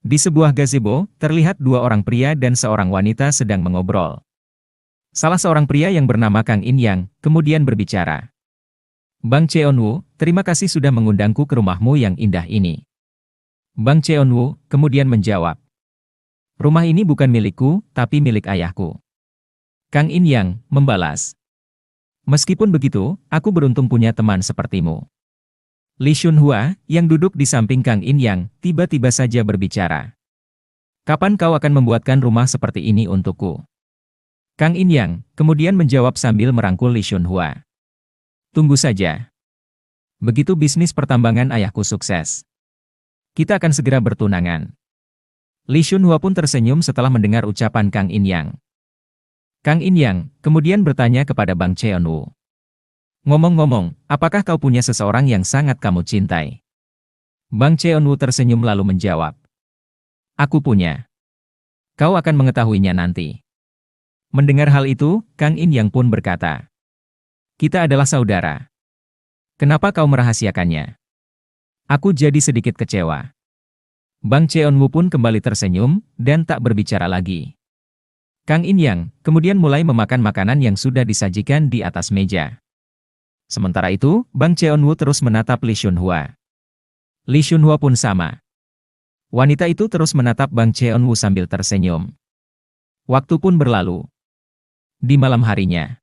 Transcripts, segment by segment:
Di sebuah gazebo, terlihat dua orang pria dan seorang wanita sedang mengobrol. Salah seorang pria yang bernama Kang In Yang, kemudian berbicara. Bang Cheonwoo, terima kasih sudah mengundangku ke rumahmu yang indah ini. Bang Cheonwoo kemudian menjawab. Rumah ini bukan milikku, tapi milik ayahku. Kang In Yang membalas. Meskipun begitu, aku beruntung punya teman sepertimu. Li Shunhua, yang duduk di samping Kang In Yang, tiba-tiba saja berbicara. Kapan kau akan membuatkan rumah seperti ini untukku? Kang In Yang kemudian menjawab sambil merangkul Li Shunhua. Tunggu saja. Begitu bisnis pertambangan ayahku sukses, kita akan segera bertunangan. Li Shunhua pun tersenyum setelah mendengar ucapan Kang In Yang. Kang In Yang kemudian bertanya kepada Bang Cheonwoo. Ngomong-ngomong, apakah kau punya seseorang yang sangat kamu cintai? Bang Cheonwoo tersenyum lalu menjawab. Aku punya. Kau akan mengetahuinya nanti. Mendengar hal itu, Kang In Yang pun berkata. Kita adalah saudara. Kenapa kau merahasiakannya? Aku jadi sedikit kecewa. Bang Cheonwoo pun kembali tersenyum, dan tak berbicara lagi. Kang In Yang kemudian mulai memakan makanan yang sudah disajikan di atas meja. Sementara itu, Bang Cheonwoo terus menatap Li Shunhua. Li Shunhua pun sama. Wanita itu terus menatap Bang Cheonwoo sambil tersenyum. Waktu pun berlalu. Di malam harinya,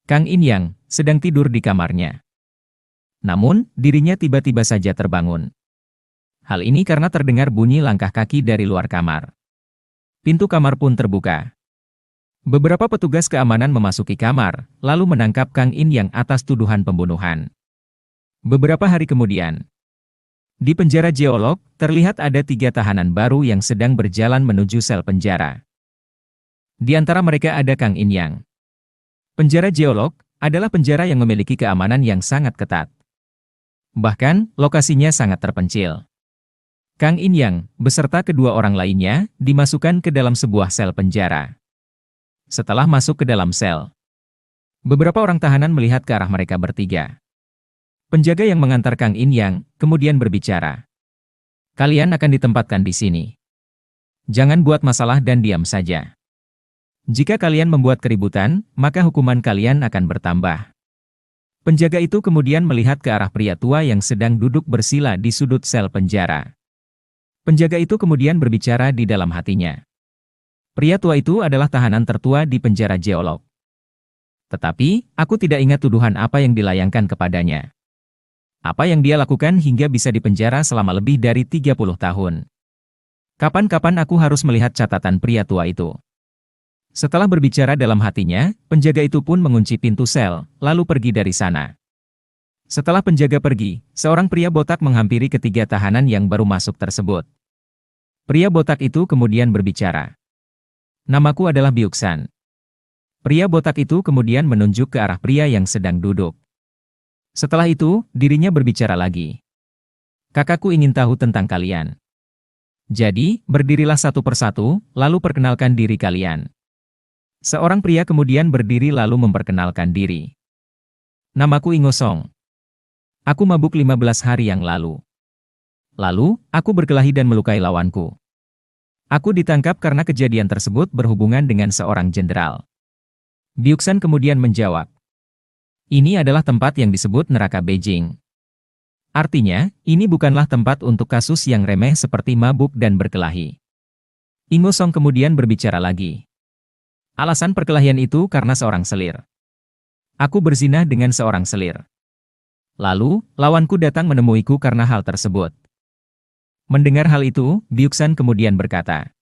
Kang In Yang sedang tidur di kamarnya. Namun, dirinya tiba-tiba saja terbangun. Hal ini karena terdengar bunyi langkah kaki dari luar kamar. Pintu kamar pun terbuka. Beberapa petugas keamanan memasuki kamar, lalu menangkap Kang In Yang atas tuduhan pembunuhan. Beberapa hari kemudian, di penjara geolog, terlihat ada 3 tahanan baru yang sedang berjalan menuju sel penjara. Di antara mereka ada Kang In Yang. Penjara geolog adalah penjara yang memiliki keamanan yang sangat ketat. Bahkan, lokasinya sangat terpencil. Kang In Yang beserta kedua orang lainnya dimasukkan ke dalam sebuah sel penjara. Setelah masuk ke dalam sel, beberapa orang tahanan melihat ke arah mereka bertiga. Penjaga yang mengantar Kang In Yang kemudian berbicara. Kalian akan ditempatkan di sini. Jangan buat masalah dan diam saja. Jika kalian membuat keributan, maka hukuman kalian akan bertambah. Penjaga itu kemudian melihat ke arah pria tua yang sedang duduk bersila di sudut sel penjara. Penjaga itu kemudian berbicara di dalam hatinya. Pria tua itu adalah tahanan tertua di penjara geolog. Tetapi, aku tidak ingat tuduhan apa yang dilayangkan kepadanya. Apa yang dia lakukan hingga bisa dipenjara selama lebih dari 30 tahun. Kapan-kapan aku harus melihat catatan pria tua itu. Setelah berbicara dalam hatinya, penjaga itu pun mengunci pintu sel, lalu pergi dari sana. Setelah penjaga pergi, seorang pria botak menghampiri ketiga tahanan yang baru masuk tersebut. Pria botak itu kemudian berbicara. Namaku adalah Byuk-san. Pria botak itu kemudian menunjuk ke arah pria yang sedang duduk. Setelah itu, dirinya berbicara lagi. Kakakku ingin tahu tentang kalian. Jadi, berdirilah satu persatu, lalu perkenalkan diri kalian. Seorang pria kemudian berdiri lalu memperkenalkan diri. Namaku Ingo Song. Aku mabuk 15 hari yang lalu. Lalu, aku berkelahi dan melukai lawanku. Aku ditangkap karena kejadian tersebut berhubungan dengan seorang jenderal. Byuk-san kemudian menjawab. Ini adalah tempat yang disebut neraka Beijing. Artinya, ini bukanlah tempat untuk kasus yang remeh seperti mabuk dan berkelahi. Ingo Song kemudian berbicara lagi. Alasan perkelahian itu karena seorang selir. Aku berzina dengan seorang selir. Lalu, lawanku datang menemuiku karena hal tersebut. Mendengar hal itu, Byuk-san kemudian berkata.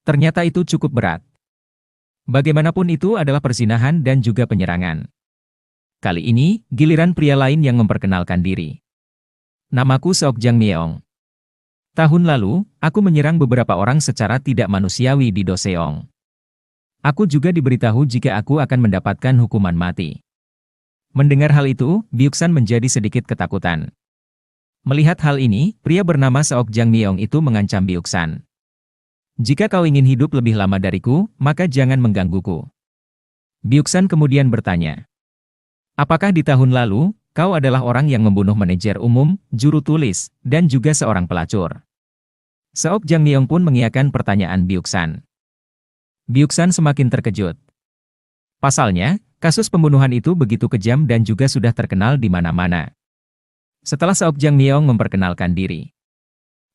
Ternyata itu cukup berat. Bagaimanapun itu adalah perzinahan dan juga penyerangan. Kali ini, giliran pria lain yang memperkenalkan diri. Namaku Seok Jang Myeong. Tahun lalu, aku menyerang beberapa orang secara tidak manusiawi di Doseong. Aku juga diberitahu jika aku akan mendapatkan hukuman mati. Mendengar hal itu, Byuk-san menjadi sedikit ketakutan. Melihat hal ini, pria bernama Seok Jang Myeong itu mengancam Byuk-san. Jika kau ingin hidup lebih lama dariku, maka jangan menggangguku. Byuk-san kemudian bertanya. Apakah di tahun lalu, kau adalah orang yang membunuh manajer umum, juru tulis, dan juga seorang pelacur? Seok Jangmyeong pun mengiyakan pertanyaan Byuksan. Byuksan semakin terkejut. Pasalnya, kasus pembunuhan itu begitu kejam dan juga sudah terkenal di mana-mana. Setelah Seok Jangmyeong memperkenalkan diri.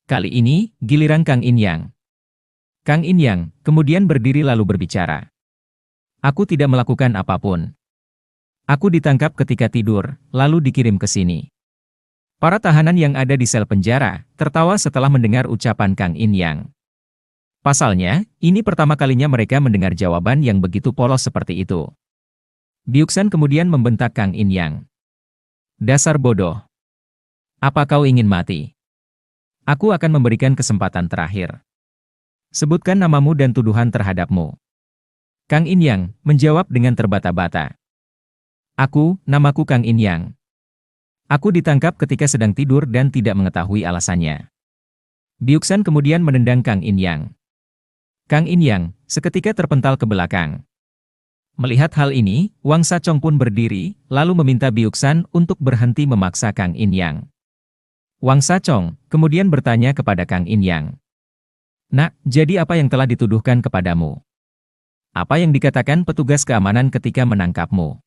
Kali ini, giliran Kang In-yang. Kang In-yang kemudian berdiri lalu berbicara. Aku tidak melakukan apapun. Aku ditangkap ketika tidur, lalu dikirim ke sini. Para tahanan yang ada di sel penjara tertawa setelah mendengar ucapan Kang In-yang. Pasalnya, ini pertama kalinya mereka mendengar jawaban yang begitu polos seperti itu. Byuksan kemudian membentak Kang In-yang. Dasar bodoh. Apa kau ingin mati? Aku akan memberikan kesempatan terakhir. Sebutkan namamu dan tuduhan terhadapmu. Kang In-yang menjawab dengan terbata-bata. Namaku Kang In-yang. Aku ditangkap ketika sedang tidur dan tidak mengetahui alasannya. Byuksan kemudian menendang Kang In-yang. Kang In-yang seketika terpental ke belakang. Melihat hal ini, Wang Sachong pun berdiri, lalu meminta Byuksan untuk berhenti memaksa Kang In-yang. Wang Sachong kemudian bertanya kepada Kang In-yang. Nak, jadi apa yang telah dituduhkan kepadamu? Apa yang dikatakan petugas keamanan ketika menangkapmu?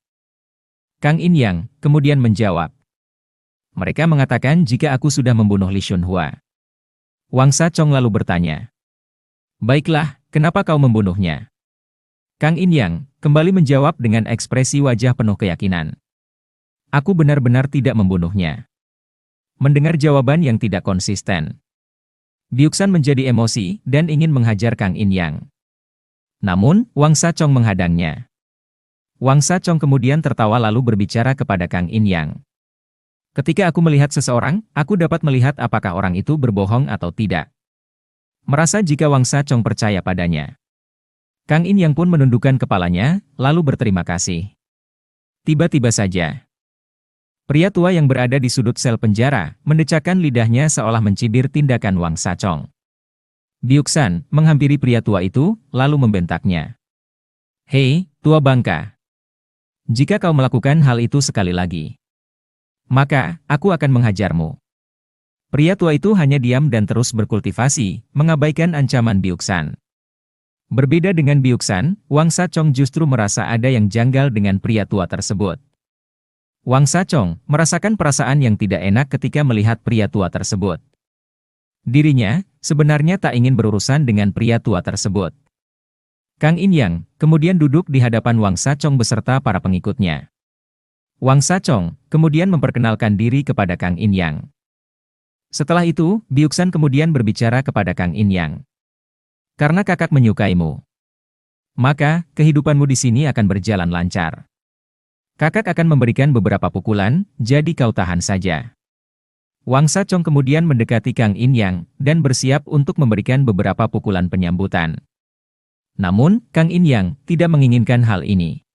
Kang In-yang kemudian menjawab. Mereka mengatakan jika aku sudah membunuh Li Shunhua. Wang Sachong lalu bertanya. Baiklah, kenapa kau membunuhnya? Kang In-yang kembali menjawab dengan ekspresi wajah penuh keyakinan. Aku benar-benar tidak membunuhnya. Mendengar jawaban yang tidak konsisten, Byuksan menjadi emosi dan ingin menghajar Kang In-yang. Namun, Wang Sachong menghadangnya. Wang Sachong kemudian tertawa lalu berbicara kepada Kang In-yang. Ketika aku melihat seseorang, aku dapat melihat apakah orang itu berbohong atau tidak. Merasa jika Wang Sachong percaya padanya. Kang In-yang pun menundukkan kepalanya, lalu berterima kasih. Tiba-tiba saja, pria tua yang berada di sudut sel penjara mendecakkan lidahnya seolah mencibir tindakan Wang Sachong. Byuksan menghampiri pria tua itu, lalu membentaknya. Hei, tua bangka. Jika kau melakukan hal itu sekali lagi, maka aku akan menghajarmu. Pria tua itu hanya diam dan terus berkultivasi, mengabaikan ancaman Byuksan. Berbeda dengan Byuksan, Wang Sachong justru merasa ada yang janggal dengan pria tua tersebut. Wang Sachong merasakan perasaan yang tidak enak ketika melihat pria tua tersebut. Dirinya sebenarnya tak ingin berurusan dengan pria tua tersebut. Kang In-yang kemudian duduk di hadapan Wang Sachong beserta para pengikutnya. Wang Sachong kemudian memperkenalkan diri kepada Kang In-yang. Setelah itu, Byuksan kemudian berbicara kepada Kang In-yang. Karena kakak menyukaimu, maka kehidupanmu di sini akan berjalan lancar. Kakak akan memberikan beberapa pukulan, jadi kau tahan saja. Wang Sachong kemudian mendekati Kang In-yang dan bersiap untuk memberikan beberapa pukulan penyambutan. Namun, Kang In-yang tidak menginginkan hal ini.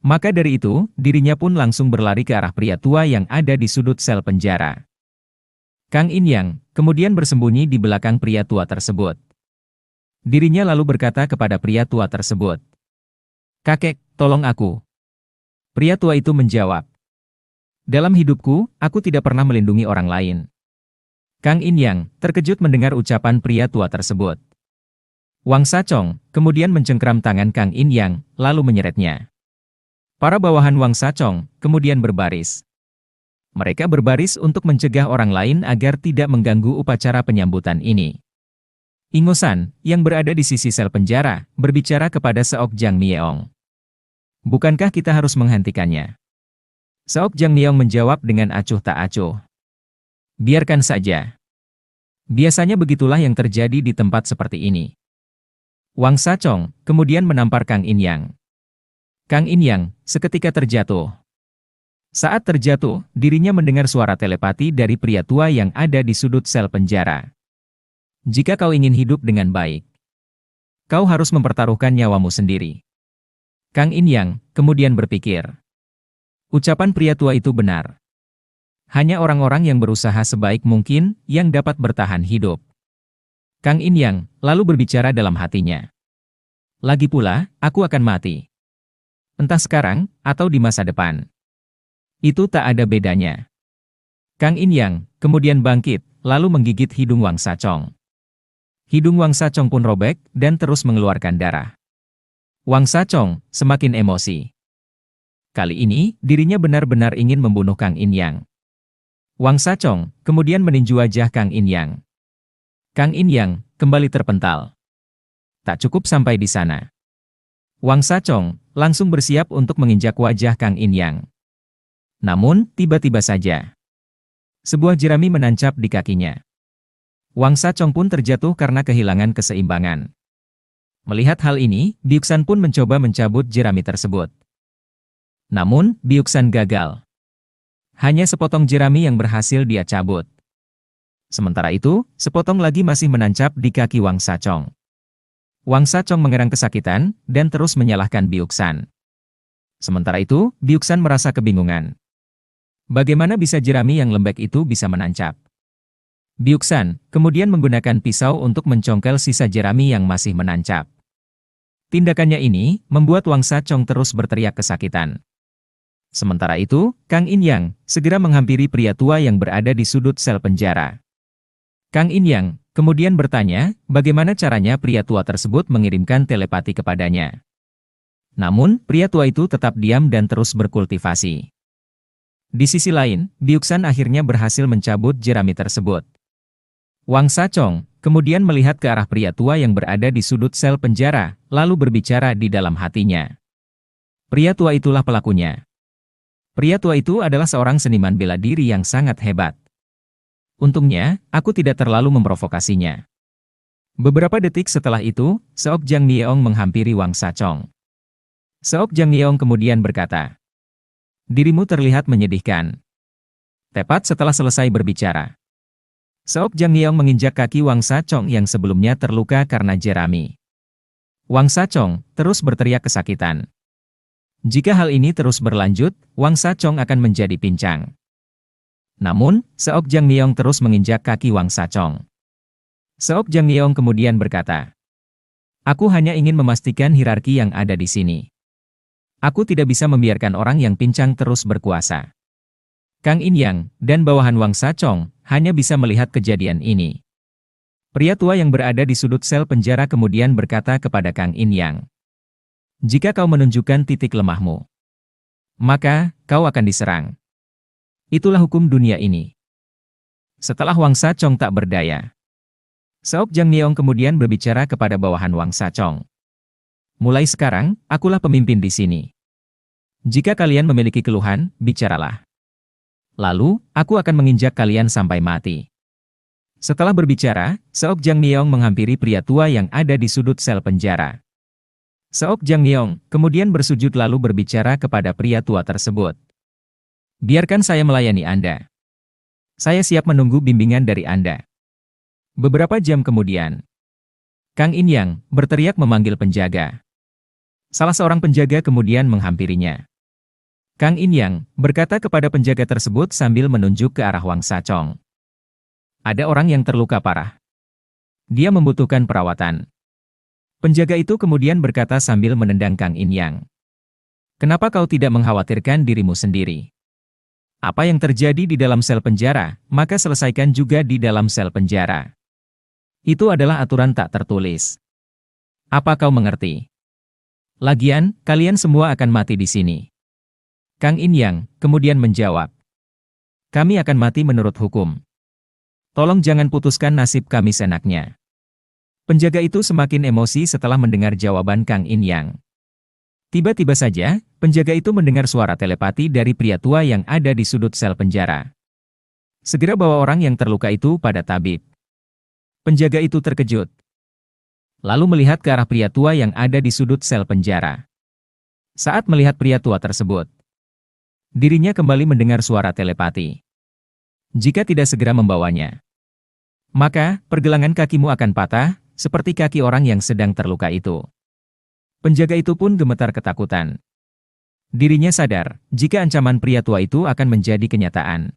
Maka dari itu, dirinya pun langsung berlari ke arah pria tua yang ada di sudut sel penjara. Kang In-yang kemudian bersembunyi di belakang pria tua tersebut. Dirinya lalu berkata kepada pria tua tersebut. Kakek, tolong aku. Pria tua itu menjawab. Dalam hidupku, aku tidak pernah melindungi orang lain. Kang In-yang terkejut mendengar ucapan pria tua tersebut. Wang Sachong kemudian mencengkram tangan Kang In-yang, lalu menyeretnya. Para bawahan Wang Sachong kemudian berbaris. Mereka berbaris untuk mencegah orang lain agar tidak mengganggu upacara penyambutan ini. Ingosan, yang berada di sisi sel penjara, berbicara kepada Seok Jangmyeong. Bukankah kita harus menghentikannya? Seok Jangmyeong menjawab dengan acuh tak acuh. Biarkan saja. Biasanya begitulah yang terjadi di tempat seperti ini. Wang Sachong kemudian menampar Kang In-yang. Kang In-yang seketika terjatuh. Saat terjatuh, dirinya mendengar suara telepati dari pria tua yang ada di sudut sel penjara. Jika kau ingin hidup dengan baik, kau harus mempertaruhkan nyawamu sendiri. Kang In-yang kemudian berpikir. Ucapan pria tua itu benar. Hanya orang-orang yang berusaha sebaik mungkin yang dapat bertahan hidup. Kang In-yang lalu berbicara dalam hatinya. Lagi pula, aku akan mati. Entah sekarang atau di masa depan. Itu tak ada bedanya. Kang In-yang kemudian bangkit, lalu menggigit hidung Wang Sachong. Hidung Wang Sacong pun robek dan terus mengeluarkan darah. Wang Sacong semakin emosi. Kali ini, dirinya benar-benar ingin membunuh Kang In Yang. Wang Sacong kemudian meninju wajah Kang In Yang. Kang In Yang kembali terpental. Tak cukup sampai di sana. Wang Sacong langsung bersiap untuk menginjak wajah Kang In Yang. Namun, tiba-tiba saja, sebuah jerami menancap di kakinya. Wang Sacong pun terjatuh karena kehilangan keseimbangan. Melihat hal ini, Biuksan pun mencoba mencabut jerami tersebut. Namun, Biuksan gagal. Hanya sepotong jerami yang berhasil dia cabut. Sementara itu, sepotong lagi masih menancap di kaki Wang Sacong. Wang Sacong mengerang kesakitan dan terus menyalahkan Biuksan. Sementara itu, Biuksan merasa kebingungan. Bagaimana bisa jerami yang lembek itu bisa menancap? Biuksan kemudian menggunakan pisau untuk mencongkel sisa jerami yang masih menancap. Tindakannya ini membuat Wang Sacong terus berteriak kesakitan. Sementara itu, Kang In Yang segera menghampiri pria tua yang berada di sudut sel penjara. Kang In Yang kemudian bertanya bagaimana caranya pria tua tersebut mengirimkan telepati kepadanya. Namun, pria tua itu tetap diam dan terus berkultivasi. Di sisi lain, Biuksan akhirnya berhasil mencabut jerami tersebut. Wang Sacong kemudian melihat ke arah pria tua yang berada di sudut sel penjara, lalu berbicara di dalam hatinya. Pria tua itulah pelakunya. Pria tua itu adalah seorang seniman bela diri yang sangat hebat. Untungnya, aku tidak terlalu memprovokasinya. Beberapa detik setelah itu, Seok Jang Yeong menghampiri Wang Sacong. Seok Jang Yeong kemudian berkata, "Dirimu terlihat menyedihkan." Tepat setelah selesai berbicara, Seok Jang Yeong menginjak kaki Wang Sacong yang sebelumnya terluka karena jerami. Wang Sacong terus berteriak kesakitan. Jika hal ini terus berlanjut, Wang Sacong akan menjadi pincang. Namun, Seok Jang Yeong terus menginjak kaki Wang Sacong. Seok Jang Yeong kemudian berkata, "Aku hanya ingin memastikan hierarki yang ada di sini. Aku tidak bisa membiarkan orang yang pincang terus berkuasa." Kang In Yang dan bawahan Wang Sacong hanya bisa melihat kejadian ini. Pria tua yang berada di sudut sel penjara kemudian berkata kepada Kang In Yang, "Jika kau menunjukkan titik lemahmu, maka kau akan diserang. Itulah hukum dunia ini." Setelah Wang Sacong tak berdaya, Seok Jang Yeong kemudian berbicara kepada bawahan Wang Sacong. "Mulai sekarang, akulah pemimpin di sini. Jika kalian memiliki keluhan, bicaralah. Lalu, aku akan menginjak kalian sampai mati." Setelah berbicara, Seok Jang Yeong menghampiri pria tua yang ada di sudut sel penjara. Seok Jang Yeong kemudian bersujud lalu berbicara kepada pria tua tersebut. "Biarkan saya melayani Anda. Saya siap menunggu bimbingan dari Anda." Beberapa jam kemudian, Kang In Yang berteriak memanggil penjaga. Salah seorang penjaga kemudian menghampirinya. Kang In Yang berkata kepada penjaga tersebut sambil menunjuk ke arah Wang Sacong. "Ada orang yang terluka parah. Dia membutuhkan perawatan." Penjaga itu kemudian berkata sambil menendang Kang In Yang. "Kenapa kau tidak mengkhawatirkan dirimu sendiri? Apa yang terjadi di dalam sel penjara, maka selesaikan juga di dalam sel penjara. Itu adalah aturan tak tertulis. Apa kau mengerti? Lagian, kalian semua akan mati di sini." Kang In Yang kemudian menjawab, "Kami akan mati menurut hukum. Tolong jangan putuskan nasib kami senaknya." Penjaga itu semakin emosi setelah mendengar jawaban Kang In Yang. Tiba-tiba saja, penjaga itu mendengar suara telepati dari pria tua yang ada di sudut sel penjara. "Segera bawa orang yang terluka itu pada tabib." Penjaga itu terkejut, lalu melihat ke arah pria tua yang ada di sudut sel penjara. Saat melihat pria tua tersebut, dirinya kembali mendengar suara telepati. "Jika tidak segera membawanya, maka pergelangan kakimu akan patah, seperti kaki orang yang sedang terluka itu." Penjaga itu pun gemetar ketakutan. Dirinya sadar, jika ancaman pria tua itu akan menjadi kenyataan.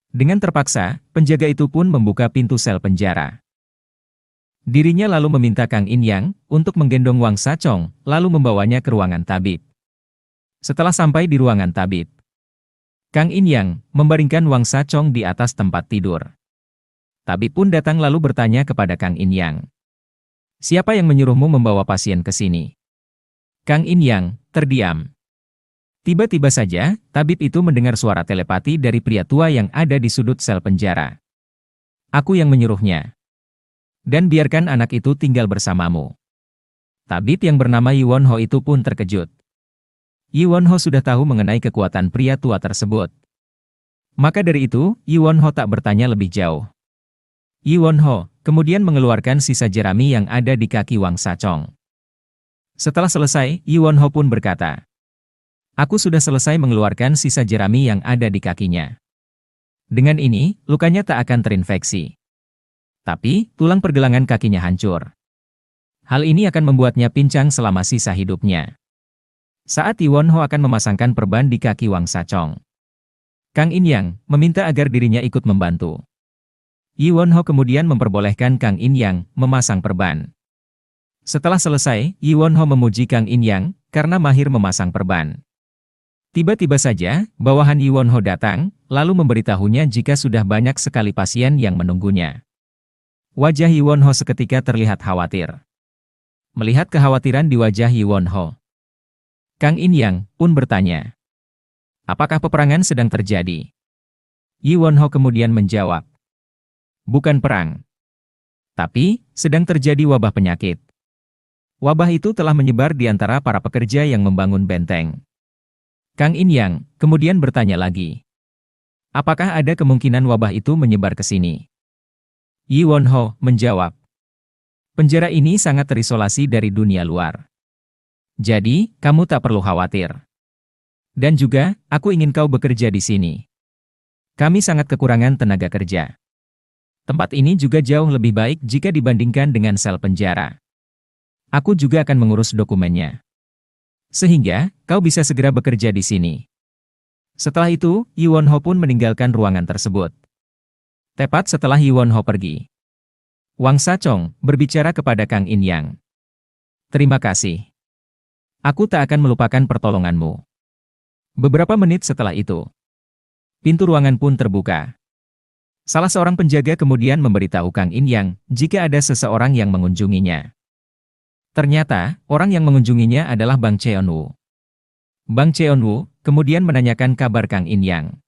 Dengan terpaksa, penjaga itu pun membuka pintu sel penjara. Dirinya lalu meminta Kang In Yang untuk menggendong Wang Sacong, lalu membawanya ke ruangan tabib. Setelah sampai di ruangan tabib, Kang In Yang membaringkan Wang Sacong di atas tempat tidur. Tabib pun datang lalu bertanya kepada Kang In Yang. Siapa yang menyuruhmu membawa pasien ke sini? Kang In Yang terdiam. Tiba-tiba saja, tabib itu mendengar suara telepati dari pria tua yang ada di sudut sel penjara. Aku yang menyuruhnya. Dan biarkan anak itu tinggal bersamamu. Tabib yang bernama Yi Won-ho itu pun terkejut. Yi Won-ho sudah tahu mengenai kekuatan pria tua tersebut. Maka dari itu, Yi Won-ho tak bertanya lebih jauh. Yi Won-ho kemudian mengeluarkan sisa jerami yang ada di kaki Wang Sachong. Setelah selesai, Yi Won-ho pun berkata, aku sudah selesai mengeluarkan sisa jerami yang ada di kakinya. Dengan ini, lukanya tak akan terinfeksi. Tapi, tulang pergelangan kakinya hancur. Hal ini akan membuatnya pincang selama sisa hidupnya. Saat Yi Won-ho akan memasangkan perban di kaki Wang Sachong, Kang In Yang meminta agar dirinya ikut membantu. Yi Won-ho kemudian memperbolehkan Kang In Yang memasang perban. Setelah selesai, Yi Won-ho memuji Kang In Yang karena mahir memasang perban. Tiba-tiba saja, bawahan Yi Won-ho datang, lalu memberitahunya jika sudah banyak sekali pasien yang menunggunya. Wajah Yi Won-ho seketika terlihat khawatir. Melihat kekhawatiran di wajah Yi Won-ho, Kang In Yang pun bertanya, apakah peperangan sedang terjadi? Yi Won-ho kemudian menjawab, bukan perang. Tapi, sedang terjadi wabah penyakit. Wabah itu telah menyebar di antara para pekerja yang membangun benteng. Kang In Yang kemudian bertanya lagi, apakah ada kemungkinan wabah itu menyebar ke sini? Yi Won-ho menjawab, penjara ini sangat terisolasi dari dunia luar. Jadi, kamu tak perlu khawatir. Dan juga, aku ingin kau bekerja di sini. Kami sangat kekurangan tenaga kerja. Tempat ini juga jauh lebih baik jika dibandingkan dengan sel penjara. Aku juga akan mengurus dokumennya. Sehingga, kau bisa segera bekerja di sini. Setelah itu, Yi Won-ho pun meninggalkan ruangan tersebut. Tepat setelah Yi Won-ho pergi, Wang Sachong berbicara kepada Kang In Yang. Terima kasih. Aku tak akan melupakan pertolonganmu. Beberapa menit setelah itu, pintu ruangan pun terbuka. Salah seorang penjaga kemudian memberitahu Kang In Yang jika ada seseorang yang mengunjunginya. Ternyata, orang yang mengunjunginya adalah Bang Cheon-woo. Bang Cheon-woo kemudian menanyakan kabar Kang In Yang.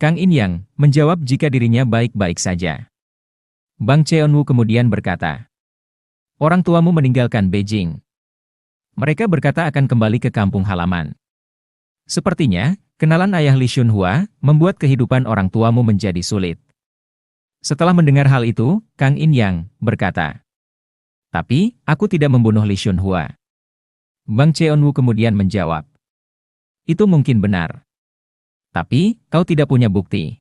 Kang In Yang menjawab jika dirinya baik-baik saja. Bang Cheon-woo kemudian berkata, orang tuamu meninggalkan Beijing. Mereka berkata akan kembali ke kampung halaman. Sepertinya, kenalan ayah Li Xunhua membuat kehidupan orang tuamu menjadi sulit. Setelah mendengar hal itu, Kang In Yang berkata, tapi, aku tidak membunuh Li Xunhua. Bang Cheon-woo kemudian menjawab, itu mungkin benar. Tapi, kau tidak punya bukti.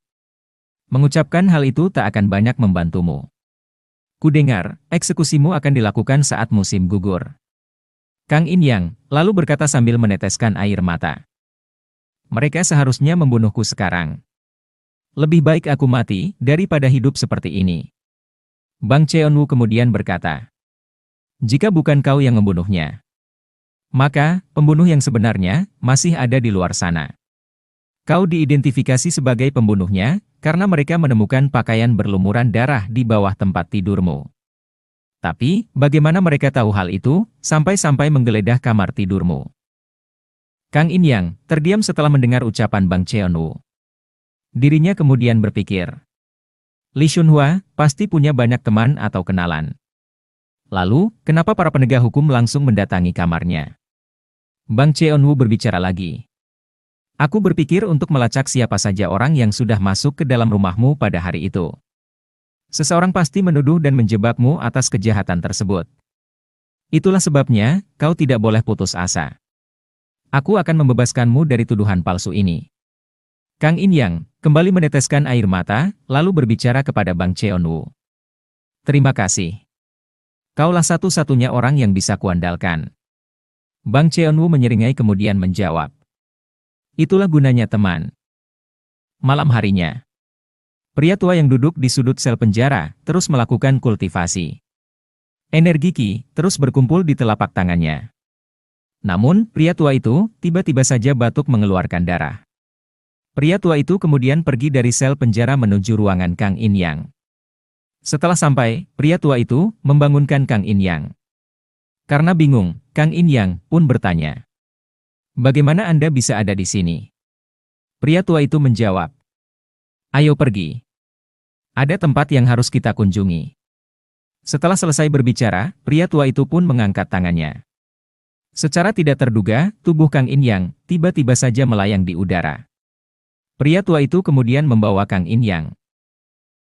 Mengucapkan hal itu tak akan banyak membantumu. Kudengar, eksekusimu akan dilakukan saat musim gugur. Kang In Yang lalu berkata sambil meneteskan air mata. Mereka seharusnya membunuhku sekarang. Lebih baik aku mati daripada hidup seperti ini. Bang Cheon-woo kemudian berkata, jika bukan kau yang membunuhnya, maka pembunuh yang sebenarnya masih ada di luar sana. Kau diidentifikasi sebagai pembunuhnya karena mereka menemukan pakaian berlumuran darah di bawah tempat tidurmu. Tapi, bagaimana mereka tahu hal itu sampai-sampai menggeledah kamar tidurmu? Kang In Yang terdiam setelah mendengar ucapan Bang Cheon-woo. Dirinya kemudian berpikir, Li Xunhua pasti punya banyak teman atau kenalan. Lalu, kenapa para penegak hukum langsung mendatangi kamarnya? Bang Cheon-woo berbicara lagi. Aku berpikir untuk melacak siapa saja orang yang sudah masuk ke dalam rumahmu pada hari itu. Seseorang pasti menuduh dan menjebakmu atas kejahatan tersebut. Itulah sebabnya, kau tidak boleh putus asa. Aku akan membebaskanmu dari tuduhan palsu ini. Kang In Yang kembali meneteskan air mata, lalu berbicara kepada Bang Cheon-woo. Terima kasih. Kaulah satu-satunya orang yang bisa kuandalkan. Bang Cheon-woo menyeringai kemudian menjawab. Itulah gunanya teman. Malam harinya, pria tua yang duduk di sudut sel penjara terus melakukan kultivasi. Energi Qi terus berkumpul di telapak tangannya. Namun, pria tua itu tiba-tiba saja batuk mengeluarkan darah. Pria tua itu kemudian pergi dari sel penjara menuju ruangan Kang In Yang. Setelah sampai, pria tua itu membangunkan Kang In Yang. Karena bingung, Kang In Yang pun bertanya, "Bagaimana Anda bisa ada di sini?" Pria tua itu menjawab, "Ayo pergi. Ada tempat yang harus kita kunjungi." Setelah selesai berbicara, pria tua itu pun mengangkat tangannya. Secara tidak terduga, tubuh Kang In Yang tiba-tiba saja melayang di udara. Pria tua itu kemudian membawa Kang In Yang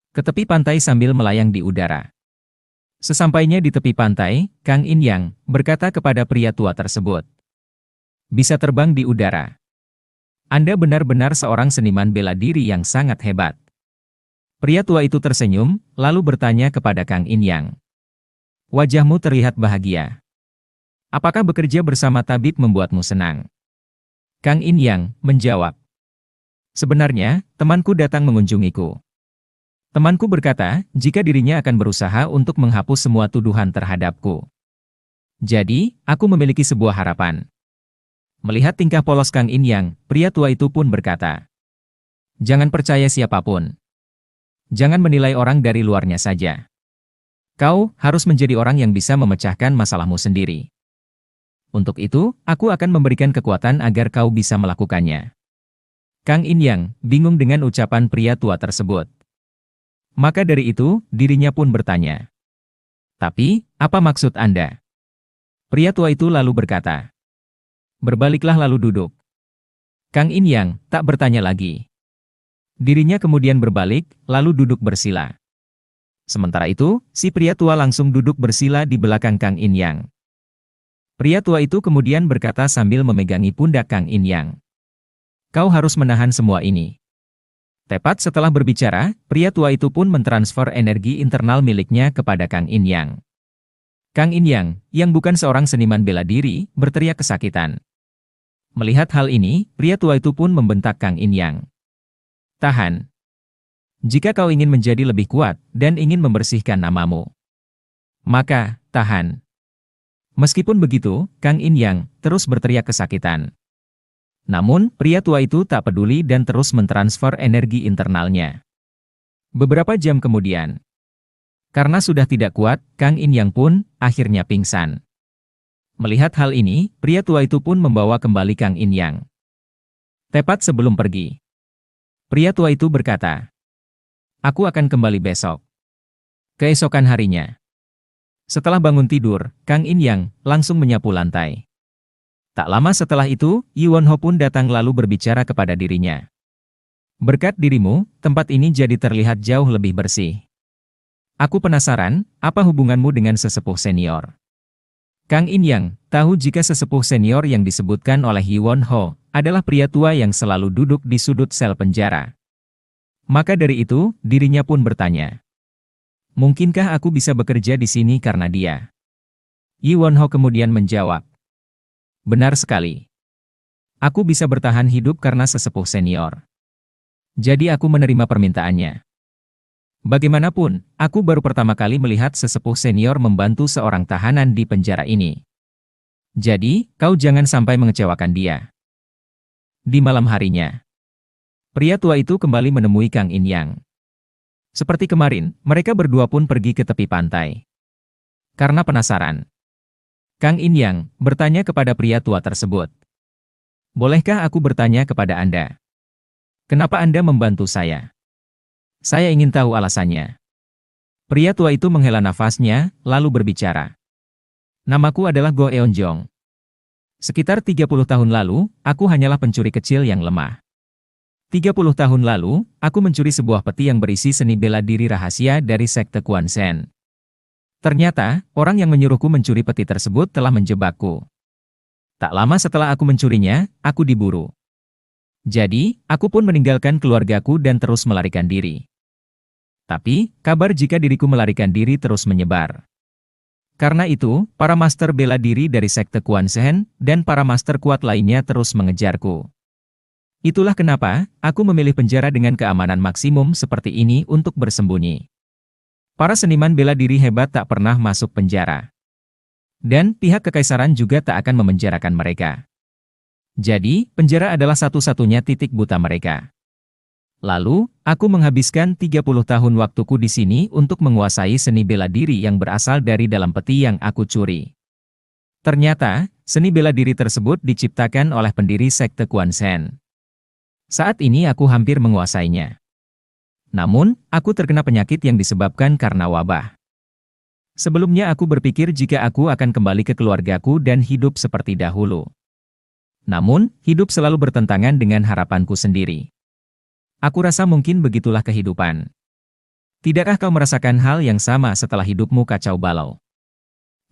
ke tepi pantai sambil melayang di udara. Sesampainya di tepi pantai, Kang In Yang berkata kepada pria tua tersebut, "Bisa terbang di udara. Anda benar-benar seorang seniman bela diri yang sangat hebat." Pria tua itu tersenyum, lalu bertanya kepada Kang In Yang, "Wajahmu terlihat bahagia. Apakah bekerja bersama tabib membuatmu senang?" Kang In Yang menjawab, "Sebenarnya, temanku datang mengunjungiku. Temanku berkata, jika dirinya akan berusaha untuk menghapus semua tuduhan terhadapku. Jadi, aku memiliki sebuah harapan." Melihat tingkah polos Kang In Yang, pria tua itu pun berkata, "Jangan percaya siapapun. Jangan menilai orang dari luarnya saja. Kau harus menjadi orang yang bisa memecahkan masalahmu sendiri. Untuk itu, aku akan memberikan kekuatan agar kau bisa melakukannya." Kang In Yang bingung dengan ucapan pria tua tersebut. Maka dari itu, dirinya pun bertanya, "Tapi, apa maksud Anda?" Pria tua itu lalu berkata, "Berbaliklah lalu duduk." Kang In Yang tak bertanya lagi. Dirinya kemudian berbalik, lalu duduk bersila. Sementara itu, si pria tua langsung duduk bersila di belakang Kang In Yang. Pria tua itu kemudian berkata sambil memegangi pundak Kang In Yang, "Kau harus menahan semua ini." Tepat setelah berbicara, pria tua itu pun mentransfer energi internal miliknya kepada Kang In Yang. Kang In Yang, yang bukan seorang seniman bela diri, berteriak kesakitan. Melihat hal ini, pria tua itu pun membentak Kang In Yang, "Tahan. Jika kau ingin menjadi lebih kuat dan ingin membersihkan namamu, maka tahan." Meskipun begitu, Kang In Yang terus berteriak kesakitan. Namun, pria tua itu tak peduli dan terus mentransfer energi internalnya. Beberapa jam kemudian, karena sudah tidak kuat, Kang In Yang pun akhirnya pingsan. Melihat hal ini, pria tua itu pun membawa kembali Kang In Yang. Tepat sebelum pergi, pria tua itu berkata, "Aku akan kembali besok." Keesokan harinya, setelah bangun tidur, Kang In Yang langsung menyapu lantai. Tak lama setelah itu, Yi Wonho pun datang lalu berbicara kepada dirinya. "Berkat dirimu, tempat ini jadi terlihat jauh lebih bersih. Aku penasaran, apa hubunganmu dengan sesepuh senior?" Kang In Yang tahu jika sesepuh senior yang disebutkan oleh Yi Wonho adalah pria tua yang selalu duduk di sudut sel penjara. Maka dari itu, dirinya pun bertanya, "Mungkinkah aku bisa bekerja di sini karena dia?" Yi Wonho kemudian menjawab, "Benar sekali. Aku bisa bertahan hidup karena sesepuh senior. Jadi aku menerima permintaannya. Bagaimanapun, aku baru pertama kali melihat sesepuh senior membantu seorang tahanan di penjara ini. Jadi, kau jangan sampai mengecewakan dia." Di malam harinya, pria tua itu kembali menemui Kang In Yang. Seperti kemarin, mereka berdua pun pergi ke tepi pantai. Karena penasaran, Kang In Yang bertanya kepada pria tua tersebut, "Bolehkah aku bertanya kepada Anda? Kenapa Anda membantu saya? Saya ingin tahu alasannya." Pria tua itu menghela nafasnya, lalu berbicara, "Namaku adalah Go Eun Jong. Sekitar 30 tahun lalu, aku hanyalah pencuri kecil yang lemah. 30 tahun lalu, aku mencuri sebuah peti yang berisi seni bela diri rahasia dari sekte Quan Shen. Ternyata, orang yang menyuruhku mencuri peti tersebut telah menjebakku. Tak lama setelah aku mencurinya, aku diburu. Jadi, aku pun meninggalkan keluargaku dan terus melarikan diri. Tapi, kabar jika diriku melarikan diri terus menyebar. Karena itu, para master bela diri dari sekte Quan Shen dan para master kuat lainnya terus mengejarku. Itulah kenapa aku memilih penjara dengan keamanan maksimum seperti ini untuk bersembunyi. Para seniman bela diri hebat tak pernah masuk penjara. Dan pihak kekaisaran juga tak akan memenjarakan mereka. Jadi, penjara adalah satu-satunya titik buta mereka." Lalu, aku menghabiskan 30 tahun waktuku di sini untuk menguasai seni bela diri yang berasal dari dalam peti yang aku curi. Ternyata, seni bela diri tersebut diciptakan oleh pendiri sekte Quan Shen. Saat ini aku hampir menguasainya. Namun, aku terkena penyakit yang disebabkan karena wabah. Sebelumnya aku berpikir jika aku akan kembali ke keluargaku dan hidup seperti dahulu. Namun, hidup selalu bertentangan dengan harapanku sendiri. Aku rasa mungkin begitulah kehidupan. Tidakkah kau merasakan hal yang sama setelah hidupmu kacau balau?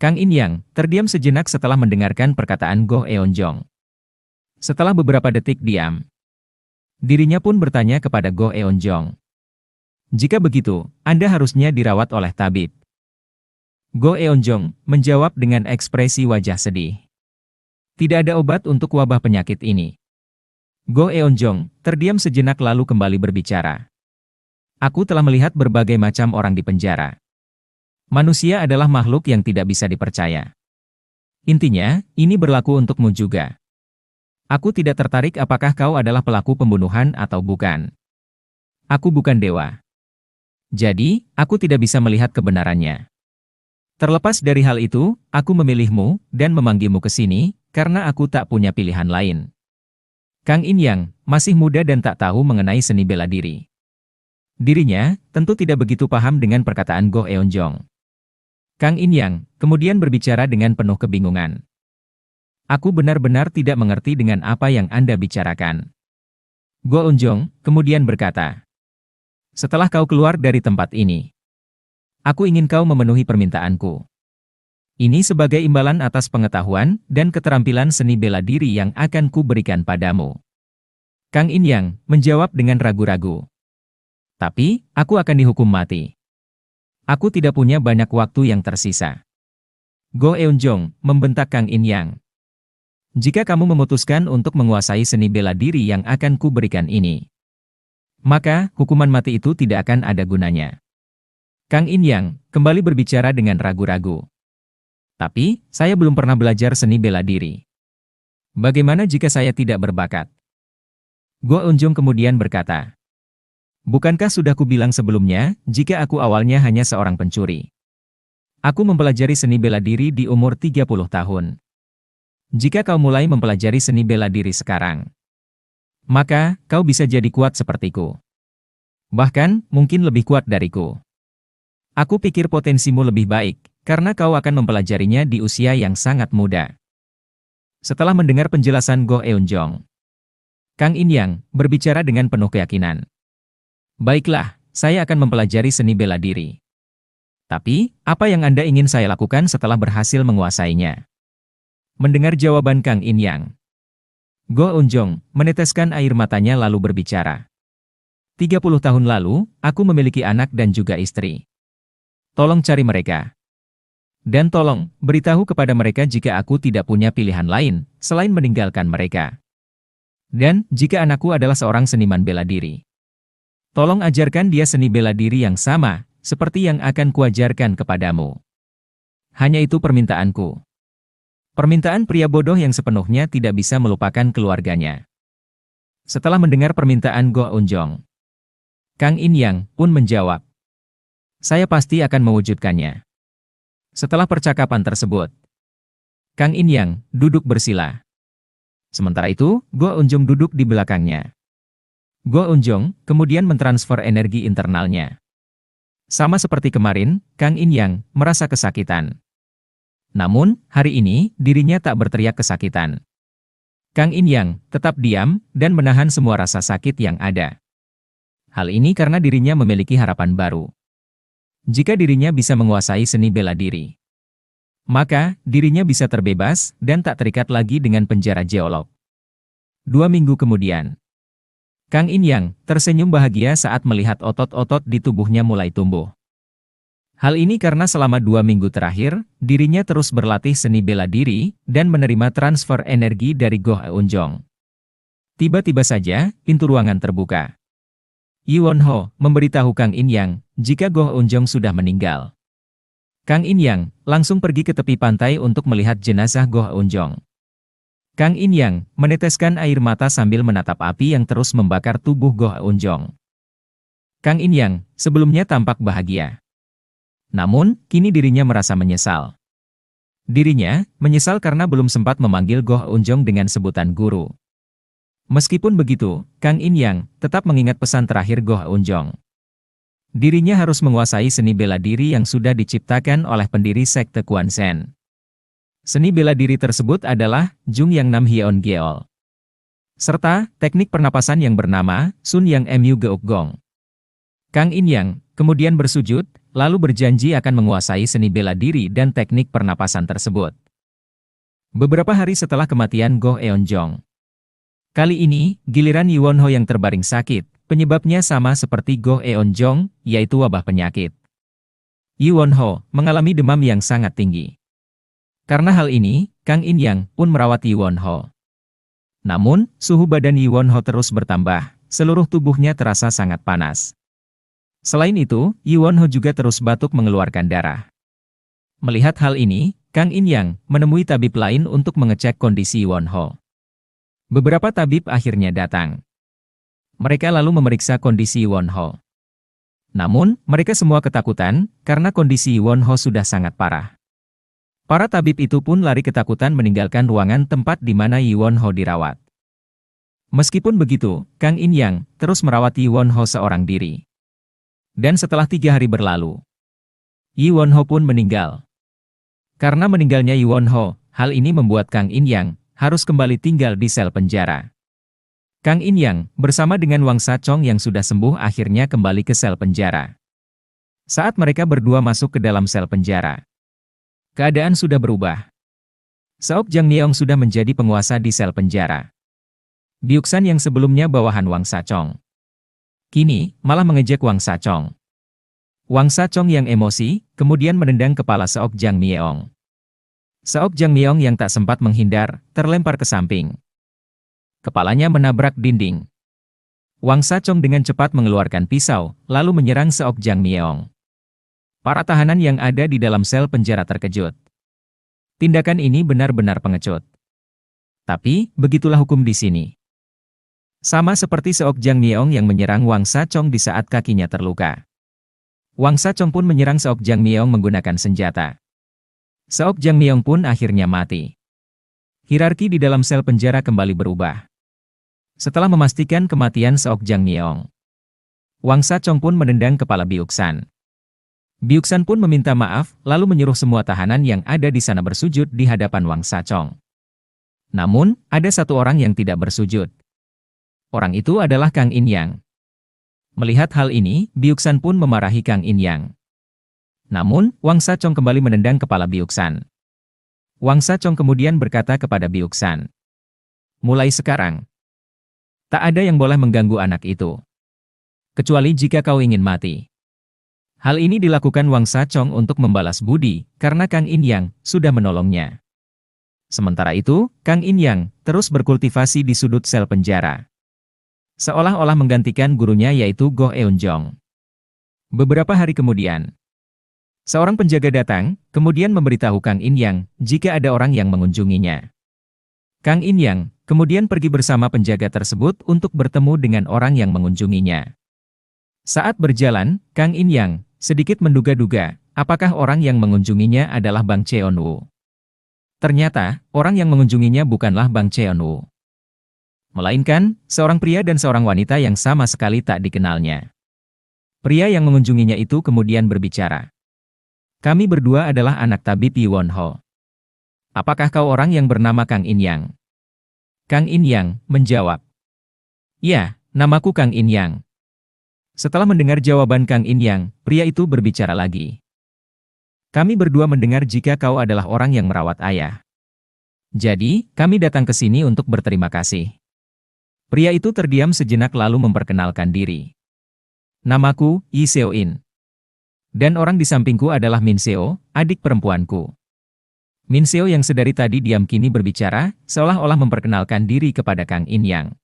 Kang In Yang terdiam sejenak setelah mendengarkan perkataan Go Eunjong. Setelah beberapa detik diam, dirinya pun bertanya kepada Go Eunjong. Jika begitu, Anda harusnya dirawat oleh tabib. Go Eunjong menjawab dengan ekspresi wajah sedih. Tidak ada obat untuk wabah penyakit ini. Go Eunjong terdiam sejenak lalu kembali berbicara. Aku telah melihat berbagai macam orang di penjara. Manusia adalah makhluk yang tidak bisa dipercaya. Intinya, ini berlaku untukmu juga. Aku tidak tertarik apakah kau adalah pelaku pembunuhan atau bukan. Aku bukan dewa. Jadi, aku tidak bisa melihat kebenarannya. Terlepas dari hal itu, aku memilihmu dan memanggilmu ke sini, karena aku tak punya pilihan lain. Kang In Yang masih muda dan tak tahu mengenai seni bela diri. Dirinya tentu tidak begitu paham dengan perkataan Go Eunjong. Kang In Yang kemudian berbicara dengan penuh kebingungan. Aku benar-benar tidak mengerti dengan apa yang Anda bicarakan. Go Eunjong kemudian berkata, setelah kau keluar dari tempat ini, aku ingin kau memenuhi permintaanku. Ini sebagai imbalan atas pengetahuan dan keterampilan seni bela diri yang akan kuberikan padamu. Kang In Yang menjawab dengan ragu-ragu. Tapi, aku akan dihukum mati. Aku tidak punya banyak waktu yang tersisa. Go Eunjong membentak Kang In Yang. Jika kamu memutuskan untuk menguasai seni bela diri yang akan kuberikan ini, maka hukuman mati itu tidak akan ada gunanya. Kang In Yang kembali berbicara dengan ragu-ragu. Tapi, saya belum pernah belajar seni bela diri. Bagaimana jika saya tidak berbakat? Go Eunjong kemudian berkata, bukankah sudah kubilang sebelumnya, jika aku awalnya hanya seorang pencuri? Aku mempelajari seni bela diri di umur 30 tahun. Jika kau mulai mempelajari seni bela diri sekarang, maka kau bisa jadi kuat sepertiku. Bahkan, mungkin lebih kuat dariku. Aku pikir potensimu lebih baik, karena kau akan mempelajarinya di usia yang sangat muda. Setelah mendengar penjelasan Go Eunjong, Kang In Yang berbicara dengan penuh keyakinan. Baiklah, saya akan mempelajari seni bela diri. Tapi, apa yang Anda ingin saya lakukan setelah berhasil menguasainya? Mendengar jawaban Kang In Yang, Go Eunjong meneteskan air matanya lalu berbicara. 30 tahun lalu, aku memiliki anak dan juga istri. Tolong cari mereka. Dan tolong, beritahu kepada mereka jika aku tidak punya pilihan lain, selain meninggalkan mereka. Dan, jika anakku adalah seorang seniman bela diri, tolong ajarkan dia seni bela diri yang sama, seperti yang akan kuajarkan kepadamu. Hanya itu permintaanku. Permintaan pria bodoh yang sepenuhnya tidak bisa melupakan keluarganya. Setelah mendengar permintaan Go Eunjong, Kang In Yang pun menjawab, saya pasti akan mewujudkannya. Setelah percakapan tersebut, Kang In Yang duduk bersila. Sementara itu, Go Eunjong duduk di belakangnya. Go Eunjong kemudian mentransfer energi internalnya. Sama seperti kemarin, Kang In Yang merasa kesakitan. Namun, hari ini, dirinya tak berteriak kesakitan. Kang In Yang tetap diam dan menahan semua rasa sakit yang ada. Hal ini karena dirinya memiliki harapan baru. Jika dirinya bisa menguasai seni bela diri, maka dirinya bisa terbebas dan tak terikat lagi dengan penjara geolog. 2 minggu kemudian, Kang In Yang tersenyum bahagia saat melihat otot-otot di tubuhnya mulai tumbuh. Hal ini karena selama 2 minggu terakhir, dirinya terus berlatih seni bela diri dan menerima transfer energi dari Go Eunjong. Tiba-tiba saja, pintu ruangan terbuka. Yi Won-ho memberitahu Kang In Yang jika Go Eunjong sudah meninggal. Kang In Yang langsung pergi ke tepi pantai untuk melihat jenazah Go Eunjong. Kang In-yang meneteskan air mata sambil menatap api yang terus membakar tubuh Go Eun-jong. Kang In-yang sebelumnya tampak bahagia. Namun, kini dirinya merasa menyesal. Dirinya menyesal karena belum sempat memanggil Go Eun-jong dengan sebutan guru. Meskipun begitu, Kang In-yang tetap mengingat pesan terakhir Go Eun-jong. Dirinya harus menguasai seni bela diri yang sudah diciptakan oleh pendiri sekte Quan Shen. Seni bela diri tersebut adalah Jung Yang Nam Hyeon Geol, serta teknik pernapasan yang bernama Sun Yang Mu Geuk Gong. Kang In-yang kemudian bersujud, lalu berjanji akan menguasai seni bela diri dan teknik pernapasan tersebut. Beberapa hari setelah kematian Go Eun-jong. Kali ini, giliran Yi Won-ho yang terbaring sakit, penyebabnya sama seperti Go Eun-jong, yaitu wabah penyakit. Yi Won-ho mengalami demam yang sangat tinggi. Karena hal ini, Kang In-yang pun merawat Yi Won-ho. Namun, suhu badan Yi Won-ho terus bertambah, seluruh tubuhnya terasa sangat panas. Selain itu, Yi Won-ho juga terus batuk mengeluarkan darah. Melihat hal ini, Kang In-yang menemui tabib lain untuk mengecek kondisi Yi Won-ho. Beberapa tabib akhirnya datang. Mereka lalu memeriksa kondisi Yi Won-ho. Namun, mereka semua ketakutan karena kondisi Yi Won-ho sudah sangat parah. Para tabib itu pun lari ketakutan meninggalkan ruangan tempat di mana Yi Won-ho dirawat. Meskipun begitu, Kang In-yang terus merawat Yi Won-ho seorang diri. Dan setelah 3 hari berlalu, Yi Won-ho pun meninggal. Karena meninggalnya Yi Won-ho, hal ini membuat Kang In-yang harus kembali tinggal di sel penjara. Kang In-yang bersama dengan Wang Sachong yang sudah sembuh akhirnya kembali ke sel penjara. Saat mereka berdua masuk ke dalam sel penjara, keadaan sudah berubah. Seok Jang Myeong sudah menjadi penguasa di sel penjara. Byuk-san yang sebelumnya bawahan Wang Sachong, kini malah mengejek Wang Sachong. Wang Sachong yang emosi, kemudian menendang kepala Seok Jang Myeong. Seok Jang Myeong yang tak sempat menghindar, terlempar ke samping. Kepalanya menabrak dinding. Wang Sachong dengan cepat mengeluarkan pisau, lalu menyerang Seok Jang Myeong. Para tahanan yang ada di dalam sel penjara terkejut. Tindakan ini benar-benar pengecut. Tapi, begitulah hukum di sini. Sama seperti Seok Jang Myeong yang menyerang Wang Sachong di saat kakinya terluka. Wang Sachong pun menyerang Seok Jang Myeong menggunakan senjata. Seok Jang Myeong pun akhirnya mati. Hierarki di dalam sel penjara kembali berubah. Setelah memastikan kematian Seok Jang Myeong, Wang Sachong pun menendang kepala Byuk-san. Byuk-san pun meminta maaf, lalu menyuruh semua tahanan yang ada di sana bersujud di hadapan Wang Sachong. Namun, ada satu orang yang tidak bersujud. Orang itu adalah Kang In-yang. Melihat hal ini, Byuk-san pun memarahi Kang In-yang. Namun, Wang Sachong kembali menendang kepala Byuk-san. Wang Sachong kemudian berkata kepada Byuk-san, "Mulai sekarang, tak ada yang boleh mengganggu anak itu. Kecuali jika kau ingin mati." Hal ini dilakukan Wang Sachong untuk membalas budi, karena Kang In-yang sudah menolongnya. Sementara itu, Kang In-yang terus berkultivasi di sudut sel penjara. Seolah-olah menggantikan gurunya yaitu Go Eun-jong. Beberapa hari kemudian, seorang penjaga datang, kemudian memberitahu Kang In-yang jika ada orang yang mengunjunginya. Kang In-yang kemudian pergi bersama penjaga tersebut untuk bertemu dengan orang yang mengunjunginya. Saat berjalan, Kang In-yang sedikit menduga-duga, apakah orang yang mengunjunginya adalah Bang Cheon-woo. Ternyata, orang yang mengunjunginya bukanlah Bang Cheon-woo, melainkan seorang pria dan seorang wanita yang sama sekali tak dikenalnya. Pria yang mengunjunginya itu kemudian berbicara. "Kami berdua adalah anak tabib Yi Won-ho. Apakah kau orang yang bernama Kang In-yang?" Kang In-yang menjawab, "Ya, namaku Kang In-yang." Setelah mendengar jawaban Kang In-yang, pria itu berbicara lagi. "Kami berdua mendengar jika kau adalah orang yang merawat ayah. Jadi, kami datang ke sini untuk berterima kasih." Pria itu terdiam sejenak lalu memperkenalkan diri. "Namaku, Yi Seo-in. Dan orang di sampingku adalah Min Seo, adik perempuanku." Min Seo yang sedari tadi diam kini berbicara, seolah-olah memperkenalkan diri kepada Kang In-yang.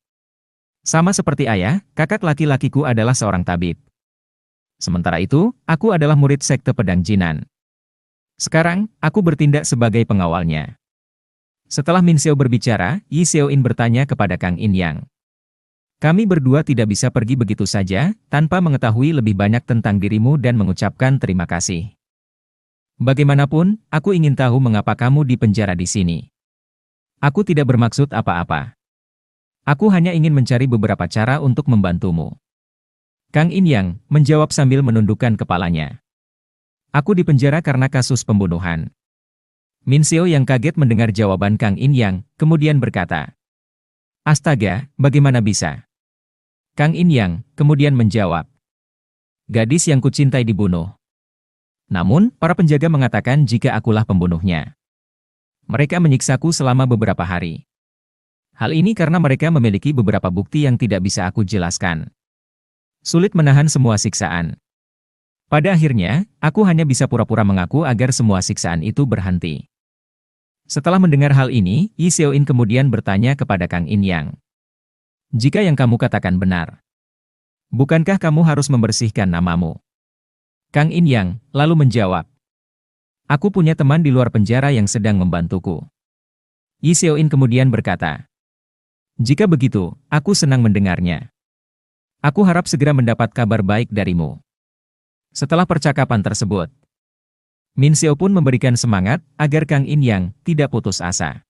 "Sama seperti ayah, kakak laki-lakiku adalah seorang tabib. Sementara itu, aku adalah murid sekte pedang Jinan. Sekarang, aku bertindak sebagai pengawalnya." Setelah Min Xiao berbicara, Yi Xiaoin bertanya kepada Kang In Yang. Kami berdua tidak bisa pergi begitu saja, tanpa mengetahui lebih banyak tentang dirimu dan mengucapkan terima kasih. Bagaimanapun, aku ingin tahu mengapa kamu dipenjara di sini. Aku tidak bermaksud apa-apa. Aku hanya ingin mencari beberapa cara untuk membantumu. Kang In Yang menjawab sambil menundukkan kepalanya. Aku dipenjara karena kasus pembunuhan. Min Xiao yang kaget mendengar jawaban Kang In Yang, kemudian berkata, Astaga, bagaimana bisa? Kang In Yang kemudian menjawab, gadis yang kucintai dibunuh. Namun, para penjaga mengatakan jika akulah pembunuhnya. Mereka menyiksaku selama beberapa hari. Hal ini karena mereka memiliki beberapa bukti yang tidak bisa aku jelaskan. Sulit menahan semua siksaan. Pada akhirnya, aku hanya bisa pura-pura mengaku agar semua siksaan itu berhenti. Setelah mendengar hal ini, Yi Xiaoin kemudian bertanya kepada Kang In Yang. Jika yang kamu katakan benar, bukankah kamu harus membersihkan namamu? Kang In Yang lalu menjawab, aku punya teman di luar penjara yang sedang membantuku. Yi Xiaoin kemudian berkata, jika begitu, aku senang mendengarnya. Aku harap segera mendapat kabar baik darimu. Setelah percakapan tersebut, Min Xiao pun memberikan semangat agar Kang In Yang tidak putus asa.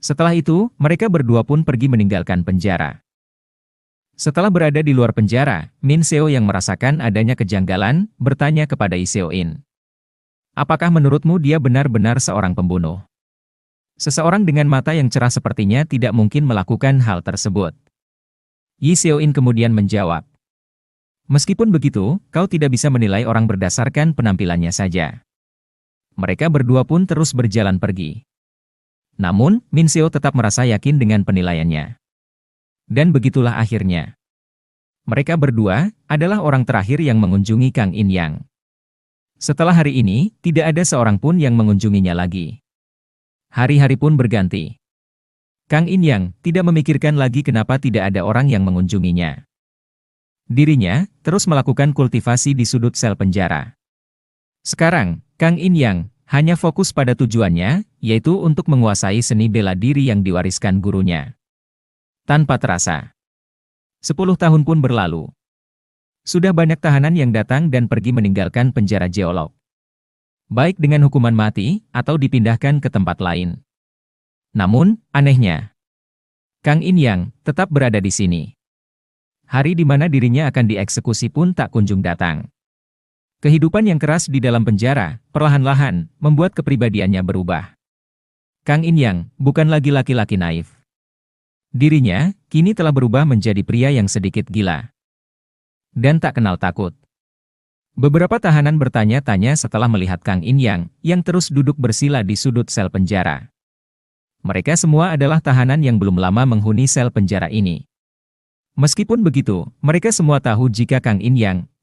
Setelah itu, mereka berdua pun pergi meninggalkan penjara. Setelah berada di luar penjara, Min Xiao yang merasakan adanya kejanggalan, bertanya kepada Yi Xiaoin. Apakah menurutmu dia benar-benar seorang pembunuh? Seseorang dengan mata yang cerah sepertinya tidak mungkin melakukan hal tersebut. Yi Xiaoin kemudian menjawab. Meskipun begitu, kau tidak bisa menilai orang berdasarkan penampilannya saja. Mereka berdua pun terus berjalan pergi. Namun, Min Xiao tetap merasa yakin dengan penilaiannya. Dan begitulah akhirnya. Mereka berdua adalah orang terakhir yang mengunjungi Kang In Yang. Setelah hari ini, tidak ada seorang pun yang mengunjunginya lagi. Hari-hari pun berganti. Kang In Yang tidak memikirkan lagi kenapa tidak ada orang yang mengunjunginya. Dirinya terus melakukan kultivasi di sudut sel penjara. Sekarang, Kang In Yang hanya fokus pada tujuannya, yaitu untuk menguasai seni bela diri yang diwariskan gurunya. Tanpa terasa, 10 tahun pun berlalu. Sudah banyak tahanan yang datang dan pergi meninggalkan penjara geolog. Baik dengan hukuman mati, atau dipindahkan ke tempat lain. Namun, anehnya, Kang In Yang tetap berada di sini. Hari di mana dirinya akan dieksekusi pun tak kunjung datang. Kehidupan yang keras di dalam penjara, perlahan-lahan, membuat kepribadiannya berubah. Kang In Yang bukan lagi laki-laki naif. Dirinya, kini telah berubah menjadi pria yang sedikit gila. Dan tak kenal takut. Beberapa tahanan bertanya-tanya setelah melihat Kang In yang terus duduk bersila di sudut sel penjara. Mereka semua adalah tahanan yang belum lama menghuni sel penjara ini. Meskipun begitu, mereka semua tahu jika Kang In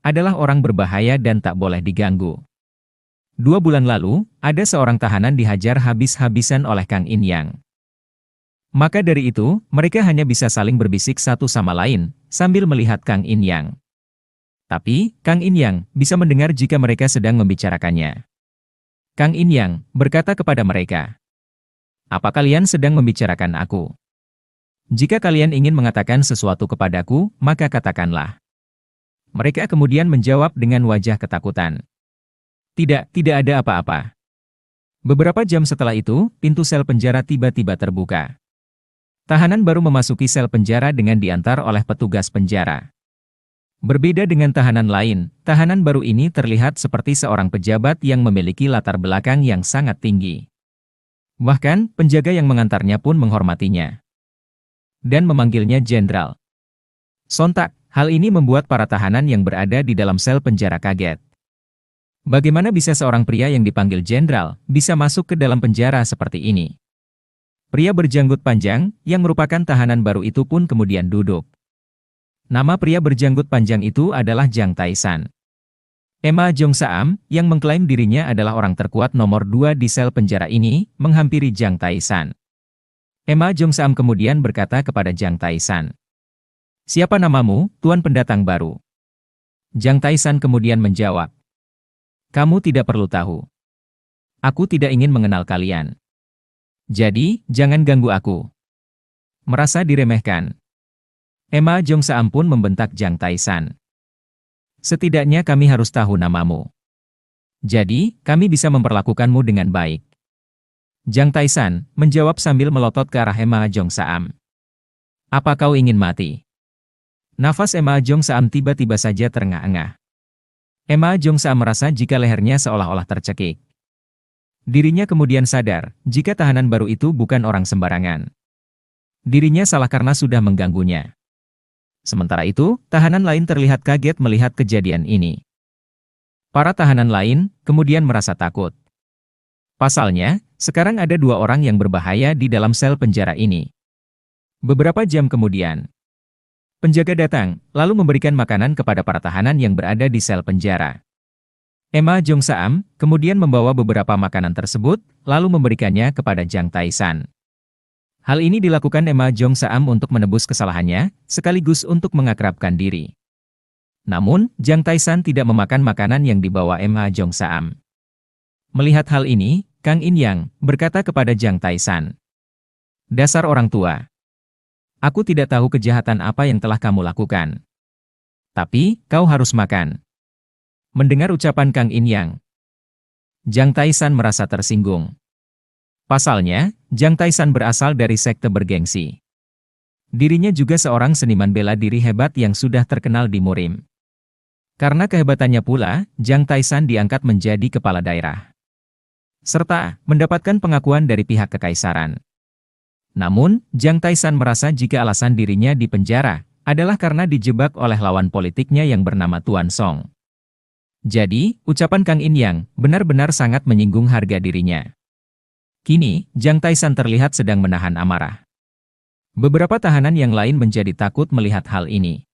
adalah orang berbahaya dan tak boleh diganggu. 2 bulan lalu, ada seorang tahanan dihajar habis-habisan oleh Kang In Maka dari itu, mereka hanya bisa saling berbisik satu sama lain, sambil melihat Kang In Tapi, Kang In bisa mendengar jika mereka sedang membicarakannya. Kang In berkata kepada mereka, apa kalian sedang membicarakan aku? Jika kalian ingin mengatakan sesuatu kepadaku, maka katakanlah. Mereka kemudian menjawab dengan wajah ketakutan. Tidak ada apa-apa. Beberapa jam setelah itu, pintu sel penjara tiba-tiba terbuka. Tahanan baru memasuki sel penjara dengan diantar oleh petugas penjara. Berbeda dengan tahanan lain, tahanan baru ini terlihat seperti seorang pejabat yang memiliki latar belakang yang sangat tinggi. Bahkan, penjaga yang mengantarnya pun menghormatinya. Dan memanggilnya jenderal. Sontak, hal ini membuat para tahanan yang berada di dalam sel penjara kaget. Bagaimana bisa seorang pria yang dipanggil jenderal bisa masuk ke dalam penjara seperti ini? Pria berjanggut panjang, yang merupakan tahanan baru itu pun kemudian duduk. Nama pria berjanggut panjang itu adalah Jiang Taisan. Emma Jong Saam, yang mengklaim dirinya adalah orang terkuat nomor 2 di sel penjara ini, menghampiri Jiang Taisan. Emma Jong Saam kemudian berkata kepada Jiang Taisan. Siapa namamu, Tuan Pendatang Baru? Jiang Taisan kemudian menjawab. Kamu tidak perlu tahu. Aku tidak ingin mengenal kalian. Jadi, jangan ganggu aku. Merasa diremehkan, Emma Jongsaam pun membentak Jiang Taisan. Setidaknya kami harus tahu namamu. Jadi, kami bisa memperlakukanmu dengan baik. Jiang Taisan menjawab sambil melotot ke arah Emma Jongsaam. Apa kau ingin mati? Nafas Emma Jongsaam tiba-tiba saja terengah-engah. Emma Jongsaam merasa jika lehernya seolah-olah tercekik. Dirinya kemudian sadar, jika tahanan baru itu bukan orang sembarangan. Dirinya salah karena sudah mengganggunya. Sementara itu, tahanan lain terlihat kaget melihat kejadian ini. Para tahanan lain kemudian merasa takut. Pasalnya, sekarang ada dua orang yang berbahaya di dalam sel penjara ini. Beberapa jam kemudian, penjaga datang, lalu memberikan makanan kepada para tahanan yang berada di sel penjara. Emma Jongsaam kemudian membawa beberapa makanan tersebut, lalu memberikannya kepada Jiang Taisan. Hal ini dilakukan Emma Jongsaam untuk menebus kesalahannya, sekaligus untuk mengakrabkan diri. Namun, Jiang Taisan tidak memakan makanan yang dibawa Emma Jongsaam. Melihat hal ini, Kang In Yang berkata kepada Jiang Taisan, "Dasar orang tua. Aku tidak tahu kejahatan apa yang telah kamu lakukan. Tapi, kau harus makan." Mendengar ucapan Kang In Yang, Jiang Taisan merasa tersinggung. Pasalnya, Jiang Taisan berasal dari sekte bergengsi. Dirinya juga seorang seniman bela diri hebat yang sudah terkenal di Murim. Karena kehebatannya pula, Jiang Taisan diangkat menjadi kepala daerah. Serta, mendapatkan pengakuan dari pihak kekaisaran. Namun, Jiang Taisan merasa jika alasan dirinya dipenjara adalah karena dijebak oleh lawan politiknya yang bernama Tuan Song. Jadi, ucapan Kang In Yang benar-benar sangat menyinggung harga dirinya. Kini, Jiang Taisan terlihat sedang menahan amarah. Beberapa tahanan yang lain menjadi takut melihat hal ini.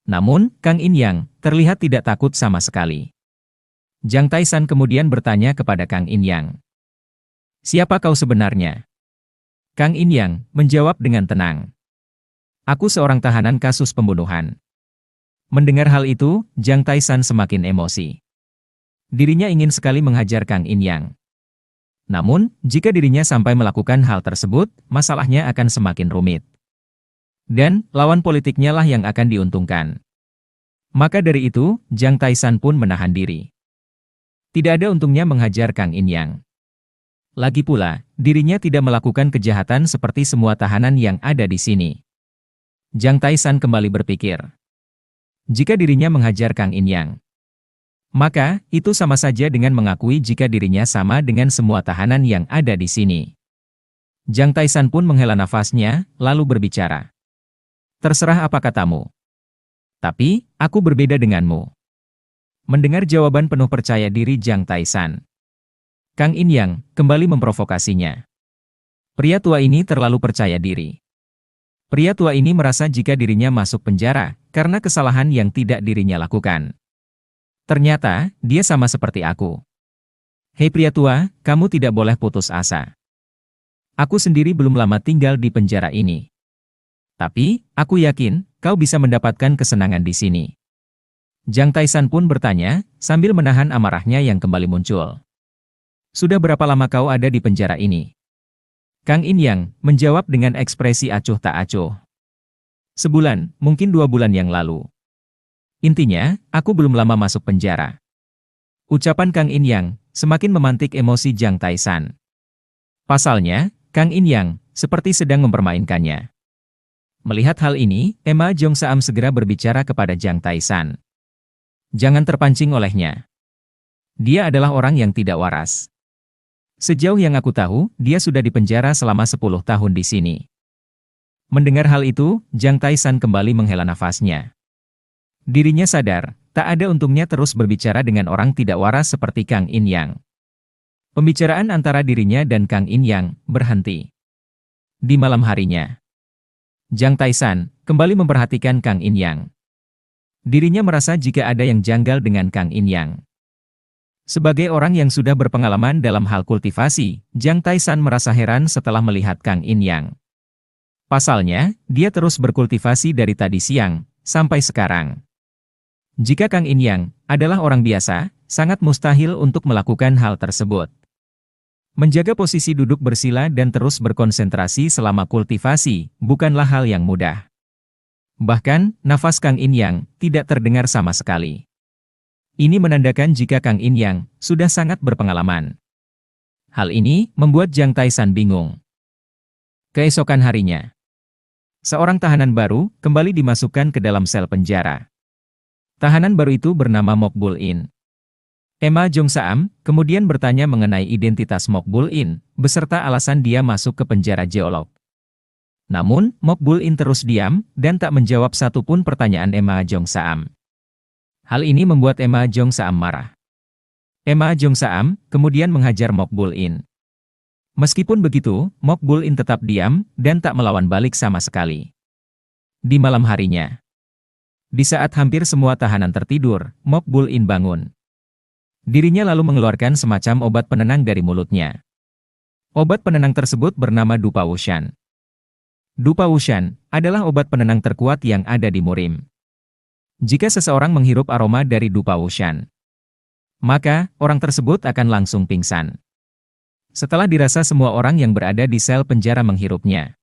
Namun, Kang In Yang terlihat tidak takut sama sekali. Jiang Taisan kemudian bertanya kepada Kang In Yang, "Siapa kau sebenarnya?" Kang In Yang menjawab dengan tenang, "Aku seorang tahanan kasus pembunuhan." Mendengar hal itu, Jiang Taisan semakin emosi. Dirinya ingin sekali menghajar Kang In Yang. Namun, jika dirinya sampai melakukan hal tersebut, masalahnya akan semakin rumit. Dan, lawan politiknya lah yang akan diuntungkan. Maka dari itu, Jiang Taisan pun menahan diri. Tidak ada untungnya menghajar Kang In Yang. Lagi pula, dirinya tidak melakukan kejahatan seperti semua tahanan yang ada di sini. Jiang Taisan kembali berpikir. Jika dirinya menghajar Kang In Yang, maka itu sama saja dengan mengakui jika dirinya sama dengan semua tahanan yang ada di sini. Jiang Taisan pun menghela nafasnya, lalu berbicara. "Terserah apa katamu. Tapi, aku berbeda denganmu." Mendengar jawaban penuh percaya diri Jiang Taisan, Kang In Yang kembali memprovokasinya. Pria tua ini terlalu percaya diri. Pria tua ini merasa jika dirinya masuk penjara karena kesalahan yang tidak dirinya lakukan. Ternyata, dia sama seperti aku. Hei pria tua, kamu tidak boleh putus asa. Aku sendiri belum lama tinggal di penjara ini. Tapi, aku yakin, kau bisa mendapatkan kesenangan di sini. Jiang Taisan pun bertanya, sambil menahan amarahnya yang kembali muncul. Sudah berapa lama kau ada di penjara ini? Kang In Yang menjawab dengan ekspresi acuh tak acuh. Sebulan, mungkin 2 bulan yang lalu. Intinya, aku belum lama masuk penjara. Ucapan Kang In Yang semakin memantik emosi Jiang Taisan. Pasalnya, Kang In Yang seperti sedang mempermainkannya. Melihat hal ini, Emma Jongsaam segera berbicara kepada Jiang Taisan. Jangan terpancing olehnya. Dia adalah orang yang tidak waras. Sejauh yang aku tahu, dia sudah dipenjara selama 10 tahun di sini. Mendengar hal itu, Jiang Taisan kembali menghela nafasnya. Dirinya sadar, tak ada untungnya terus berbicara dengan orang tidak waras seperti Kang In Yang. Pembicaraan antara dirinya dan Kang In Yang berhenti. Di malam harinya, Jiang Taisan kembali memperhatikan Kang In Yang. Dirinya merasa jika ada yang janggal dengan Kang In Yang. Sebagai orang yang sudah berpengalaman dalam hal kultivasi, Jiang Taisan merasa heran setelah melihat Kang In Yang. Pasalnya, dia terus berkultivasi dari tadi siang sampai sekarang. Jika Kang In Yang adalah orang biasa, sangat mustahil untuk melakukan hal tersebut. Menjaga posisi duduk bersila dan terus berkonsentrasi selama kultivasi, bukanlah hal yang mudah. Bahkan, nafas Kang In Yang tidak terdengar sama sekali. Ini menandakan jika Kang In Yang sudah sangat berpengalaman. Hal ini membuat Jiang Taishan bingung. Keesokan harinya, seorang tahanan baru kembali dimasukkan ke dalam sel penjara. Tahanan baru itu bernama Mokbul In. Emma Jong Saam kemudian bertanya mengenai identitas Mokbul In, beserta alasan dia masuk ke penjara geolog. Namun, Mokbul In terus diam dan tak menjawab satupun pertanyaan Emma Jong Saam. Hal ini membuat Emma Jong Saam marah. Emma Jong Saam kemudian menghajar Mokbul In. Meskipun begitu, Mokbul In tetap diam dan tak melawan balik sama sekali. Di malam harinya, di saat hampir semua tahanan tertidur, Mokbul In bangun. Dirinya lalu mengeluarkan semacam obat penenang dari mulutnya. Obat penenang tersebut bernama Dupa Wushan. Dupa Wushan adalah obat penenang terkuat yang ada di Murim. Jika seseorang menghirup aroma dari Dupa Wushan, maka orang tersebut akan langsung pingsan. Setelah dirasa semua orang yang berada di sel penjara menghirupnya,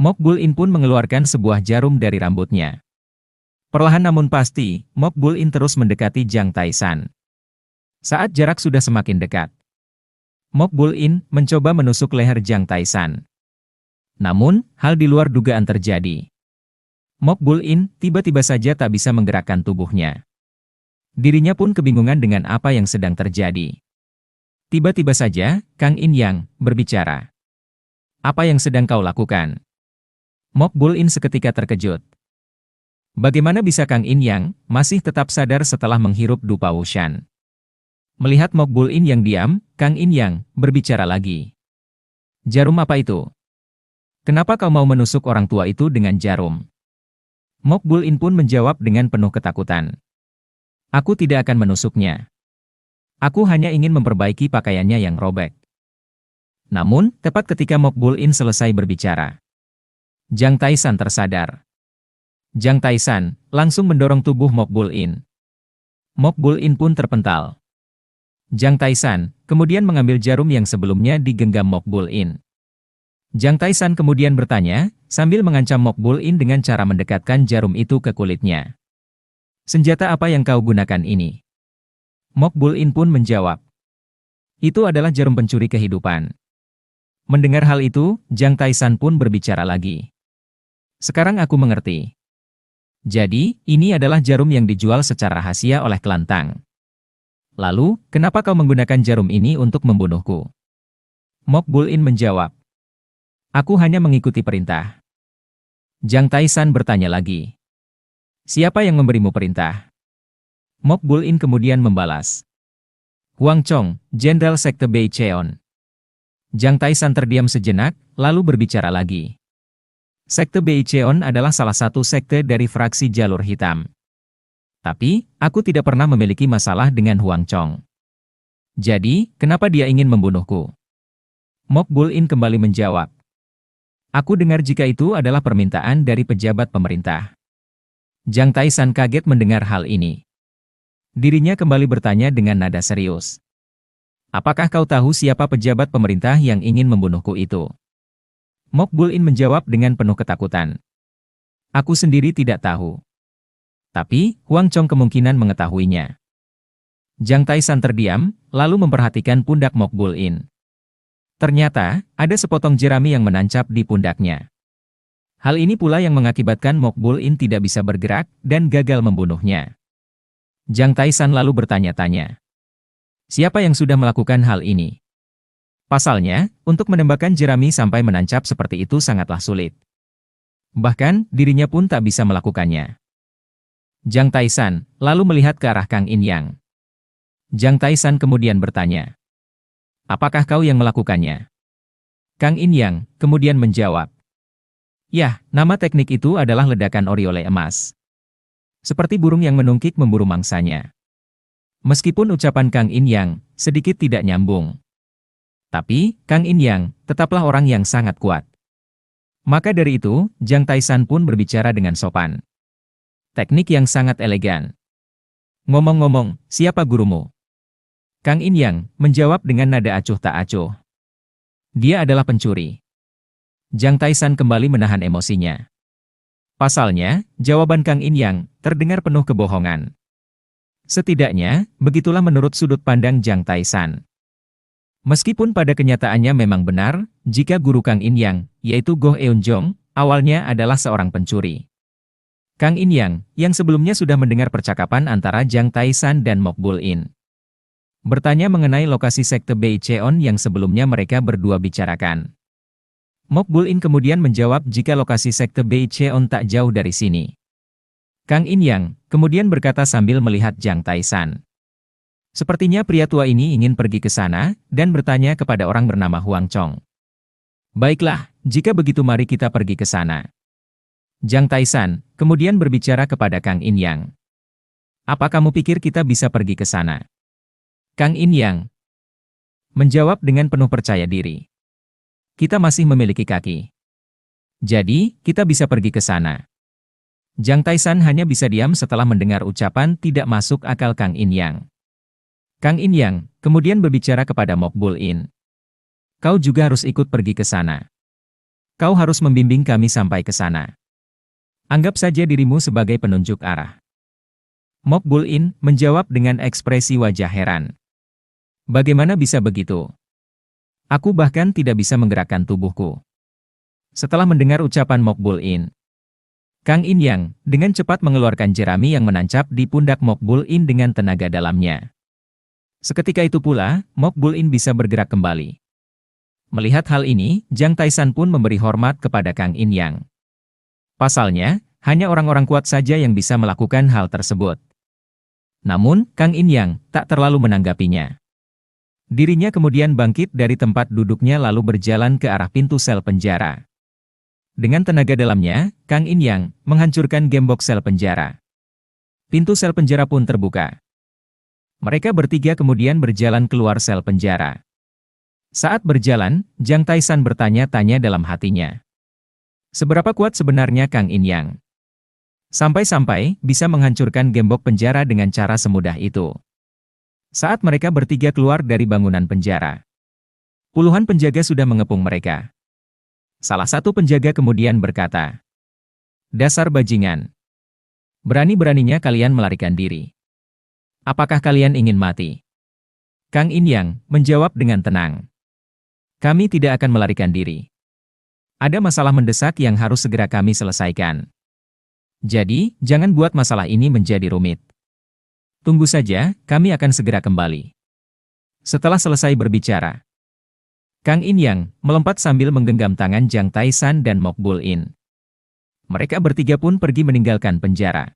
Mokbul In pun mengeluarkan sebuah jarum dari rambutnya. Perlahan namun pasti, Mokbul In terus mendekati Jiang Taishan. Saat jarak sudah semakin dekat, Mokbul In mencoba menusuk leher Jiang Taishan. Namun, hal di luar dugaan terjadi. Mokbul In tiba-tiba saja tak bisa menggerakkan tubuhnya. Dirinya pun kebingungan dengan apa yang sedang terjadi. Tiba-tiba saja, Kang In Yang berbicara. "Apa yang sedang kau lakukan?" Mokbul In seketika terkejut. Bagaimana bisa Kang In Yang masih tetap sadar setelah menghirup Dupa Wushan? Melihat Mokbul In yang diam, Kang In Yang berbicara lagi. "Jarum apa itu? Kenapa kau mau menusuk orang tua itu dengan jarum?" Mokbul In pun menjawab dengan penuh ketakutan. "Aku tidak akan menusuknya. Aku hanya ingin memperbaiki pakaiannya yang robek." Namun, tepat ketika Mokbul In selesai berbicara, Jiang Taishan tersadar. Jiang Taishan langsung mendorong tubuh Mokbul In. Mokbul In pun terpental. Jiang Taishan kemudian mengambil jarum yang sebelumnya digenggam Mokbul In. Jiang Taishan kemudian bertanya, sambil mengancam Mokbul In dengan cara mendekatkan jarum itu ke kulitnya. "Senjata apa yang kau gunakan ini?" Mokbul In pun menjawab, "Itu adalah jarum pencuri kehidupan." Mendengar hal itu, Jiang Taishan pun berbicara lagi. "Sekarang aku mengerti. Jadi, ini adalah jarum yang dijual secara rahasia oleh klan Tang. Lalu, kenapa kau menggunakan jarum ini untuk membunuhku?" Mokbul In menjawab, "Aku hanya mengikuti perintah." Jiang Taishan bertanya lagi, "Siapa yang memberimu perintah?" Mokbul In kemudian membalas, "Huang Chong, Jenderal Sekte Bei Cheon." Jiang Taishan terdiam sejenak, lalu berbicara lagi. Sekte Bei Cheon adalah salah satu sekte dari fraksi Jalur Hitam. Tapi, aku tidak pernah memiliki masalah dengan Huang Chong. Jadi, kenapa dia ingin membunuhku? Mokbul In kembali menjawab, "Aku dengar jika itu adalah permintaan dari pejabat pemerintah." Jiang Taishan kaget mendengar hal ini. Dirinya kembali bertanya dengan nada serius, "Apakah kau tahu siapa pejabat pemerintah yang ingin membunuhku itu?" Mokbul In menjawab dengan penuh ketakutan, "Aku sendiri tidak tahu. Tapi, Huang Chong kemungkinan mengetahuinya." Jiang Taishan terdiam, lalu memperhatikan pundak Mokbul In. Ternyata, ada sepotong jerami yang menancap di pundaknya. Hal ini pula yang mengakibatkan Mokbul In tidak bisa bergerak dan gagal membunuhnya. Jiang Taishan lalu bertanya-tanya, "Siapa yang sudah melakukan hal ini?" Pasalnya, untuk menembakkan jerami sampai menancap seperti itu sangatlah sulit. Bahkan, dirinya pun tak bisa melakukannya. Jiang Taishan lalu melihat ke arah Kang In Yang. Jiang Taishan kemudian bertanya, "Apakah kau yang melakukannya?" Kang In Yang kemudian menjawab, "Yah, nama teknik itu adalah ledakan oriole emas. Seperti burung yang menungkik memburu mangsanya." Meskipun ucapan Kang In Yang sedikit tidak nyambung, tapi Kang In Yang tetaplah orang yang sangat kuat. Maka dari itu, Jiang Taishan pun berbicara dengan sopan. Teknik yang sangat elegan. "Ngomong-ngomong, siapa gurumu?" Kang In Yang menjawab dengan nada acuh tak acuh. Dia adalah pencuri. Jang Taisan kembali menahan emosinya. Pasalnya, jawaban Kang In Yang terdengar penuh kebohongan. Setidaknya, begitulah menurut sudut pandang Jang Taisan. Meskipun pada kenyataannya memang benar, jika guru Kang In Yang, yaitu Goh Eun Jong, awalnya adalah seorang pencuri. Kang In yang sebelumnya sudah mendengar percakapan antara Jang Taisan dan Mok Bul-in, bertanya mengenai lokasi sekte Beicheon yang sebelumnya mereka berdua bicarakan. Mok Bul-in kemudian menjawab jika lokasi sekte Beicheon tak jauh dari sini. Kang In kemudian berkata sambil melihat Jang Taisan. Sepertinya pria tua ini ingin pergi ke sana dan bertanya kepada orang bernama Huang Chong. Baiklah, jika begitu mari kita pergi ke sana. Jang Taisan kemudian berbicara kepada Kang In Yang. Apa kamu pikir kita bisa pergi ke sana? Kang In Yang menjawab dengan penuh percaya diri. Kita masih memiliki kaki. Jadi, kita bisa pergi ke sana. Jang Taisan hanya bisa diam setelah mendengar ucapan tidak masuk akal Kang In Yang. Kang In Yang kemudian berbicara kepada Mok Bul-in. Kau juga harus ikut pergi ke sana. Kau harus membimbing kami sampai ke sana. Anggap saja dirimu sebagai penunjuk arah. Mok Bul-in menjawab dengan ekspresi wajah heran. Bagaimana bisa begitu? Aku bahkan tidak bisa menggerakkan tubuhku. Setelah mendengar ucapan Mok Bul-in, Kang In Yang dengan cepat mengeluarkan jerami yang menancap di pundak Mok Bul-in dengan tenaga dalamnya. Seketika itu pula, Mok Bul-in bisa bergerak kembali. Melihat hal ini, Jang Taisan pun memberi hormat kepada Kang In Yang. Pasalnya, hanya orang-orang kuat saja yang bisa melakukan hal tersebut. Namun, Kang In Yang tak terlalu menanggapinya. Dirinya kemudian bangkit dari tempat duduknya lalu berjalan ke arah pintu sel penjara. Dengan tenaga dalamnya, Kang In Yang menghancurkan gembok sel penjara. Pintu sel penjara pun terbuka. Mereka bertiga kemudian berjalan keluar sel penjara. Saat berjalan, Jang Taisan bertanya-tanya dalam hatinya. Seberapa kuat sebenarnya Kang In Yang? Sampai-sampai bisa menghancurkan gembok penjara dengan cara semudah itu. Saat mereka bertiga keluar dari bangunan penjara, puluhan penjaga sudah mengepung mereka. Salah satu penjaga kemudian berkata, "Dasar bajingan. Berani-beraninya kalian melarikan diri. Apakah kalian ingin mati?" Kang In Yang menjawab dengan tenang. "Kami tidak akan melarikan diri. Ada masalah mendesak yang harus segera kami selesaikan. Jadi, jangan buat masalah ini menjadi rumit. Tunggu saja, kami akan segera kembali." Setelah selesai berbicara, Kang In Yang melompat sambil menggenggam tangan Jang Taisan dan Mok Bul-in. Mereka bertiga pun pergi meninggalkan penjara.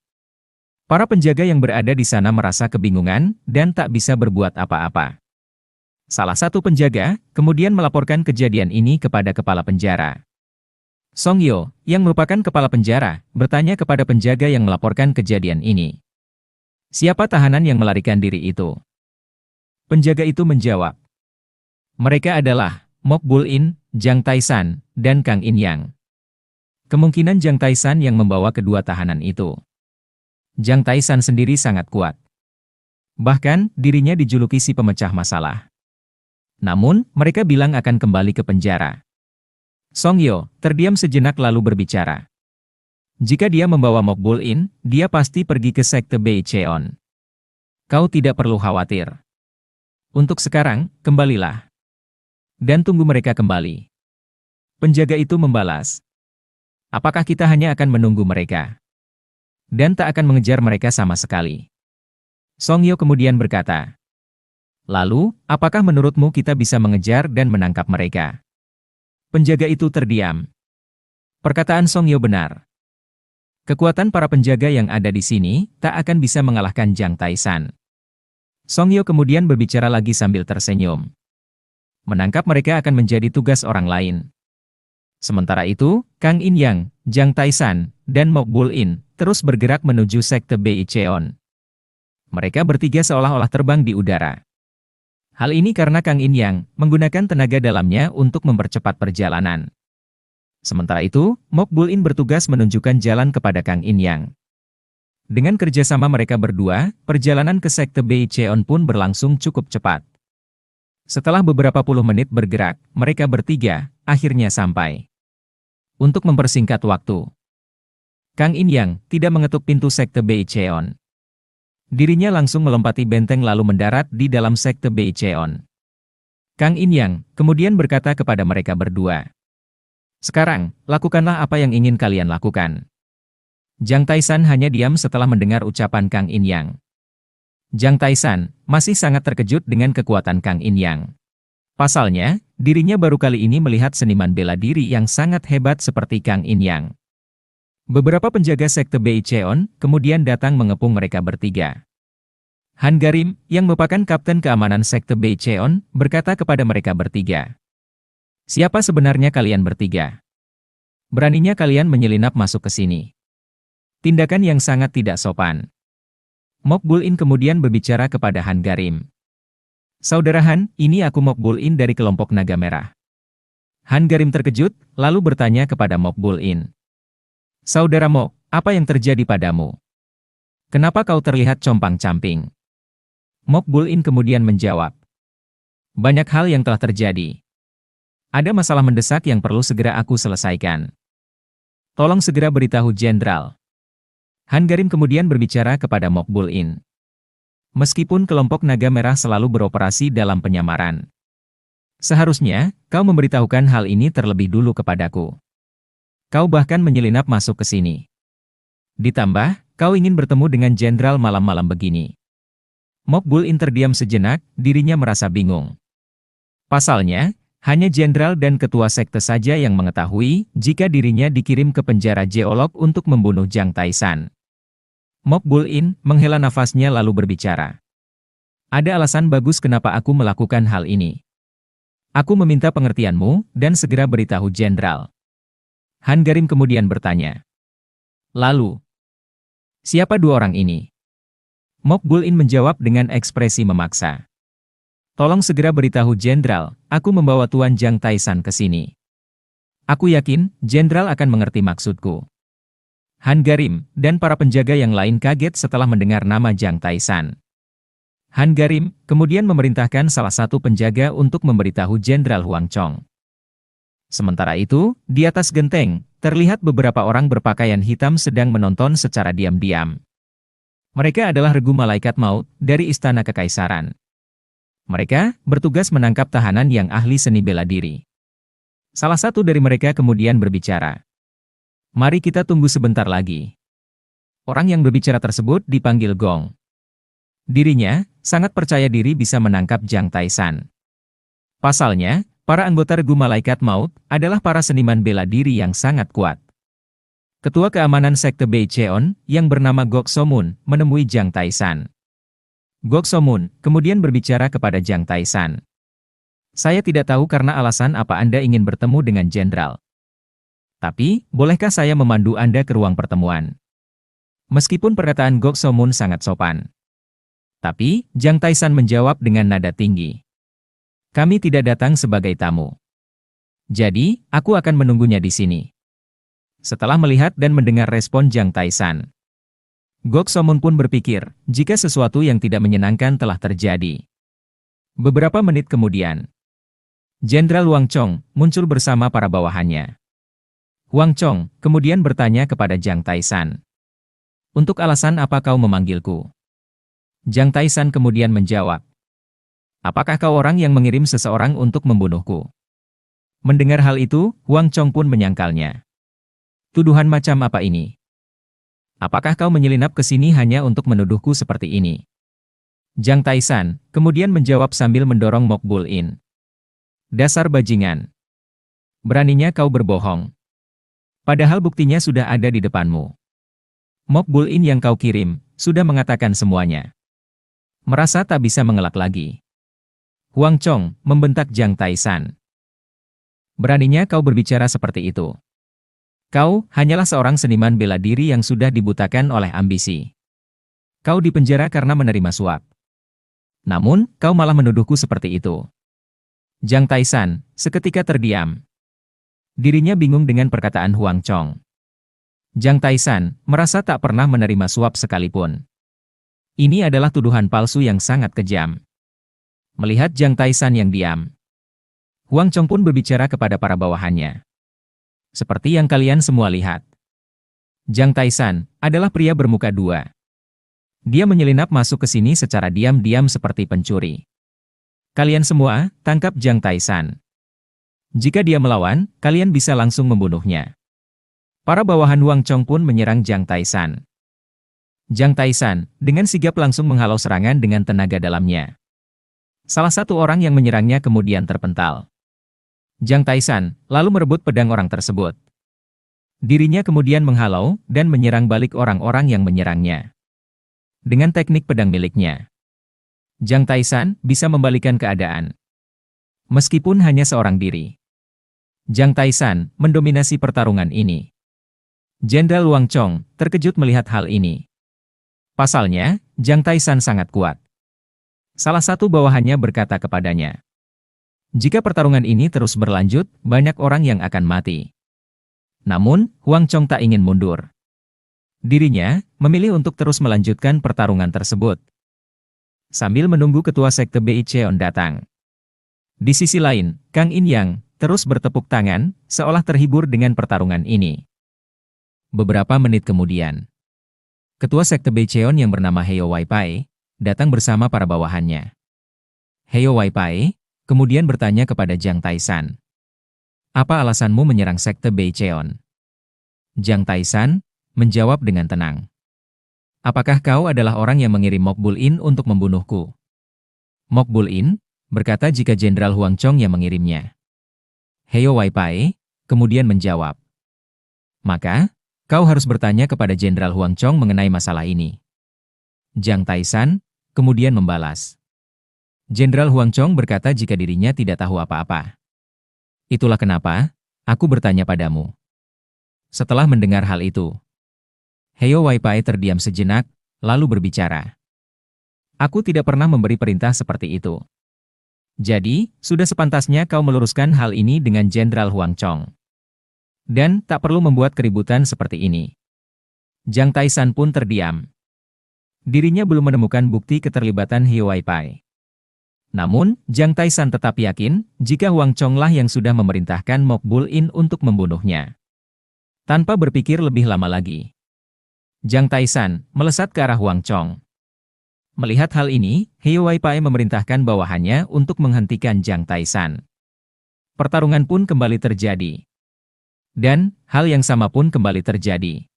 Para penjaga yang berada di sana merasa kebingungan dan tak bisa berbuat apa-apa. Salah satu penjaga kemudian melaporkan kejadian ini kepada kepala penjara. Song Yo, yang merupakan kepala penjara, bertanya kepada penjaga yang melaporkan kejadian ini. Siapa tahanan yang melarikan diri itu? Penjaga itu menjawab. Mereka adalah Mok Bul-in, Jang Taisan, dan Kang In Yang. Kemungkinan Jang Taisan yang membawa kedua tahanan itu. Jang Taisan sendiri sangat kuat. Bahkan, dirinya dijuluki si pemecah masalah. Namun, mereka bilang akan kembali ke penjara. Song Yo terdiam sejenak lalu berbicara. Jika dia membawa Mok Bul-in, dia pasti pergi ke sekte Beicheon. Kau tidak perlu khawatir. Untuk sekarang, kembalilah. Dan tunggu mereka kembali. Penjaga itu membalas. Apakah kita hanya akan menunggu mereka? Dan tak akan mengejar mereka sama sekali. Song Yo kemudian berkata. Lalu, apakah menurutmu kita bisa mengejar dan menangkap mereka? Penjaga itu terdiam. Perkataan Song Yo benar. Kekuatan para penjaga yang ada di sini tak akan bisa mengalahkan Jang Taisan. Song Yo kemudian berbicara lagi sambil tersenyum. Menangkap mereka akan menjadi tugas orang lain. Sementara itu, Kang In Yang, Jang Taisan, dan Mok Bul-in terus bergerak menuju sekte Beicheon. Mereka bertiga seolah-olah terbang di udara. Hal ini karena Kang In Yang menggunakan tenaga dalamnya untuk mempercepat perjalanan. Sementara itu, Mok Bul-in bertugas menunjukkan jalan kepada Kang In Yang. Dengan kerjasama mereka berdua, perjalanan ke Sekte Beicheon pun berlangsung cukup cepat. Setelah beberapa puluh menit bergerak, mereka bertiga akhirnya sampai. Untuk mempersingkat waktu, Kang In-yang tidak mengetuk pintu Sekte Beicheon. Dirinya langsung melompati benteng lalu mendarat di dalam Sekte Beicheon. Kang In-yang kemudian berkata kepada mereka berdua, "Sekarang, lakukanlah apa yang ingin kalian lakukan." Jang Taisan hanya diam setelah mendengar ucapan Kang In-yang. Jang Taisan masih sangat terkejut dengan kekuatan Kang In-yang. Pasalnya, dirinya baru kali ini melihat seniman bela diri yang sangat hebat seperti Kang In-yang. Beberapa penjaga Sekte Beicheon kemudian datang mengepung mereka bertiga. Han Garim, yang merupakan kapten keamanan Sekte Beicheon, berkata kepada mereka bertiga, "Siapa sebenarnya kalian bertiga? Beraninya kalian menyelinap masuk ke sini? Tindakan yang sangat tidak sopan." Mok Bul-in kemudian berbicara kepada Han Garim. "Saudara Han, ini aku Mok Bul-in dari kelompok Naga Merah." Han Garim terkejut, lalu bertanya kepada Mok Bul-in, "Saudara Mok, apa yang terjadi padamu? Kenapa kau terlihat compang-camping?" Mok Bul-in kemudian menjawab, "Banyak hal yang telah terjadi. Ada masalah mendesak yang perlu segera aku selesaikan. Tolong segera beritahu Jenderal." Han Garim kemudian berbicara kepada Mok Bul-in. "Meskipun kelompok Naga Merah selalu beroperasi dalam penyamaran, seharusnya kau memberitahukan hal ini terlebih dulu kepadaku. Kau bahkan menyelinap masuk ke sini. Ditambah, kau ingin bertemu dengan Jenderal malam-malam begini." Mok Bul-in terdiam sejenak, dirinya merasa bingung. Pasalnya, hanya Jenderal dan Ketua Sekte saja yang mengetahui jika dirinya dikirim ke penjara geolog untuk membunuh Jang Taisan. Mok Bul-in menghela nafasnya lalu berbicara, "Ada alasan bagus kenapa aku melakukan hal ini. Aku meminta pengertianmu dan segera beritahu Jenderal." Han Garim kemudian bertanya, "Lalu, siapa dua orang ini?" Mok Bul-in menjawab dengan ekspresi memaksa, "Tolong segera beritahu Jenderal, aku membawa Tuan Jang Taisan ke sini. Aku yakin Jenderal akan mengerti maksudku." Han Garim dan para penjaga yang lain kaget setelah mendengar nama Jang Taisan. Han Garim kemudian memerintahkan salah satu penjaga untuk memberitahu Jenderal Huang Chong. Sementara itu, di atas genteng, terlihat beberapa orang berpakaian hitam sedang menonton secara diam-diam. Mereka adalah regu malaikat maut dari Istana Kekaisaran. Mereka bertugas menangkap tahanan yang ahli seni bela diri. Salah satu dari mereka kemudian berbicara, "Mari kita tunggu sebentar lagi." Orang yang berbicara tersebut dipanggil Gong. Dirinya sangat percaya diri bisa menangkap Jang Taisan. Pasalnya, para anggota regu malaikat maut adalah para seniman bela diri yang sangat kuat. Ketua keamanan Sekte Beicheon yang bernama Gok Somun menemui Jang Taisan. Gok Somun kemudian berbicara kepada Jang Taisan, "Saya tidak tahu karena alasan apa Anda ingin bertemu dengan Jenderal. Tapi, bolehkah saya memandu Anda ke ruang pertemuan?" Meskipun perkataan Gok Somun sangat sopan, tapi Jang Taisan menjawab dengan nada tinggi, "Kami tidak datang sebagai tamu. Jadi, aku akan menunggunya di sini." Setelah melihat dan mendengar respon Jang Taisan, Gok Somun pun berpikir jika sesuatu yang tidak menyenangkan telah terjadi. Beberapa menit kemudian, Jenderal Huang Chong muncul bersama para bawahannya. Huang Chong kemudian bertanya kepada Jang Taisan, "Untuk alasan apa kau memanggilku?" Jang Taisan kemudian menjawab, "Apakah kau orang yang mengirim seseorang untuk membunuhku?" Mendengar hal itu, Huang Chong pun menyangkalnya. "Tuduhan macam apa ini? Apakah kau menyelinap ke sini hanya untuk menuduhku seperti ini?" Jang Taisan kemudian menjawab sambil mendorong Mok Bul-in, "Dasar bajingan. Beraninya kau berbohong. Padahal buktinya sudah ada di depanmu. Mok Bul-in yang kau kirim sudah mengatakan semuanya." Merasa tak bisa mengelak lagi, Huang Chong membentak Jang Taisan, "Beraninya kau berbicara seperti itu. Kau hanyalah seorang seniman bela diri yang sudah dibutakan oleh ambisi. Kau dipenjara karena menerima suap. Namun, kau malah menuduhku seperti itu." Jang Taisan seketika terdiam. Dirinya bingung dengan perkataan Huang Chong. Jiang Taisan merasa tak pernah menerima suap sekalipun. Ini adalah tuduhan palsu yang sangat kejam. Melihat Jiang Taisan yang diam, Huang Chong pun berbicara kepada para bawahannya. Seperti yang kalian semua lihat, Jiang Taisan adalah pria bermuka dua. Dia menyelinap masuk ke sini secara diam-diam seperti pencuri. Kalian semua, tangkap Jiang Taisan. Jika dia melawan, kalian bisa langsung membunuhnya. Para bawahan Huang Chong pun menyerang Jiang Taisan. Jiang Taisan dengan sigap langsung menghalau serangan dengan tenaga dalamnya. Salah satu orang yang menyerangnya kemudian terpental. Jiang Taisan lalu merebut pedang orang tersebut. Dirinya kemudian menghalau dan menyerang balik orang-orang yang menyerangnya. Dengan teknik pedang miliknya, Jiang Taisan bisa membalikan keadaan. Meskipun hanya seorang diri, Jiang Taisan mendominasi pertarungan ini. Jenderal Huang Chong terkejut melihat hal ini. Pasalnya, Jiang Taisan sangat kuat. Salah satu bawahannya berkata kepadanya, jika pertarungan ini terus berlanjut, banyak orang yang akan mati. Namun, Huang Chong tak ingin mundur. Dirinya memilih untuk terus melanjutkan pertarungan tersebut. Sambil menunggu ketua sekte Bei Cheon datang. Di sisi lain, Kang In Yang terus bertepuk tangan, seolah terhibur dengan pertarungan ini. Beberapa menit kemudian, ketua sekte Bei Cheon yang bernama Heo Waipai datang bersama para bawahannya. Heo Waipai kemudian bertanya kepada Jiang Taisan, apa alasanmu menyerang sekte Bei Cheon? Jiang Taisan menjawab dengan tenang, apakah kau adalah orang yang mengirim Mok Bul-in untuk membunuhku? Mok Bul-in berkata jika Jenderal Huang Chong yang mengirimnya. Heo Waipai kemudian menjawab, maka kau harus bertanya kepada Jenderal Huang Chong mengenai masalah ini. Jiang Taisan kemudian membalas. Jenderal Huang Chong berkata jika dirinya tidak tahu apa-apa. Itulah kenapa aku bertanya padamu. Setelah mendengar hal itu, Heo Waipai terdiam sejenak, lalu berbicara. Aku tidak pernah memberi perintah seperti itu. Jadi, sudah sepantasnya kau meluruskan hal ini dengan Jenderal Huang Chong. Dan tak perlu membuat keributan seperti ini. Jiang Taisan pun terdiam. Dirinya belum menemukan bukti keterlibatan Heo Waipai. Namun, Jiang Taisan tetap yakin jika Huang Chong lah yang sudah memerintahkan Mok Bul-in untuk membunuhnya. Tanpa berpikir lebih lama lagi, Jiang Taisan melesat ke arah Huang Chong. Melihat hal ini, Heo Waipai memerintahkan bawahannya untuk menghentikan Jiang Taisan. Pertarungan pun kembali terjadi. Dan, hal yang sama pun kembali terjadi.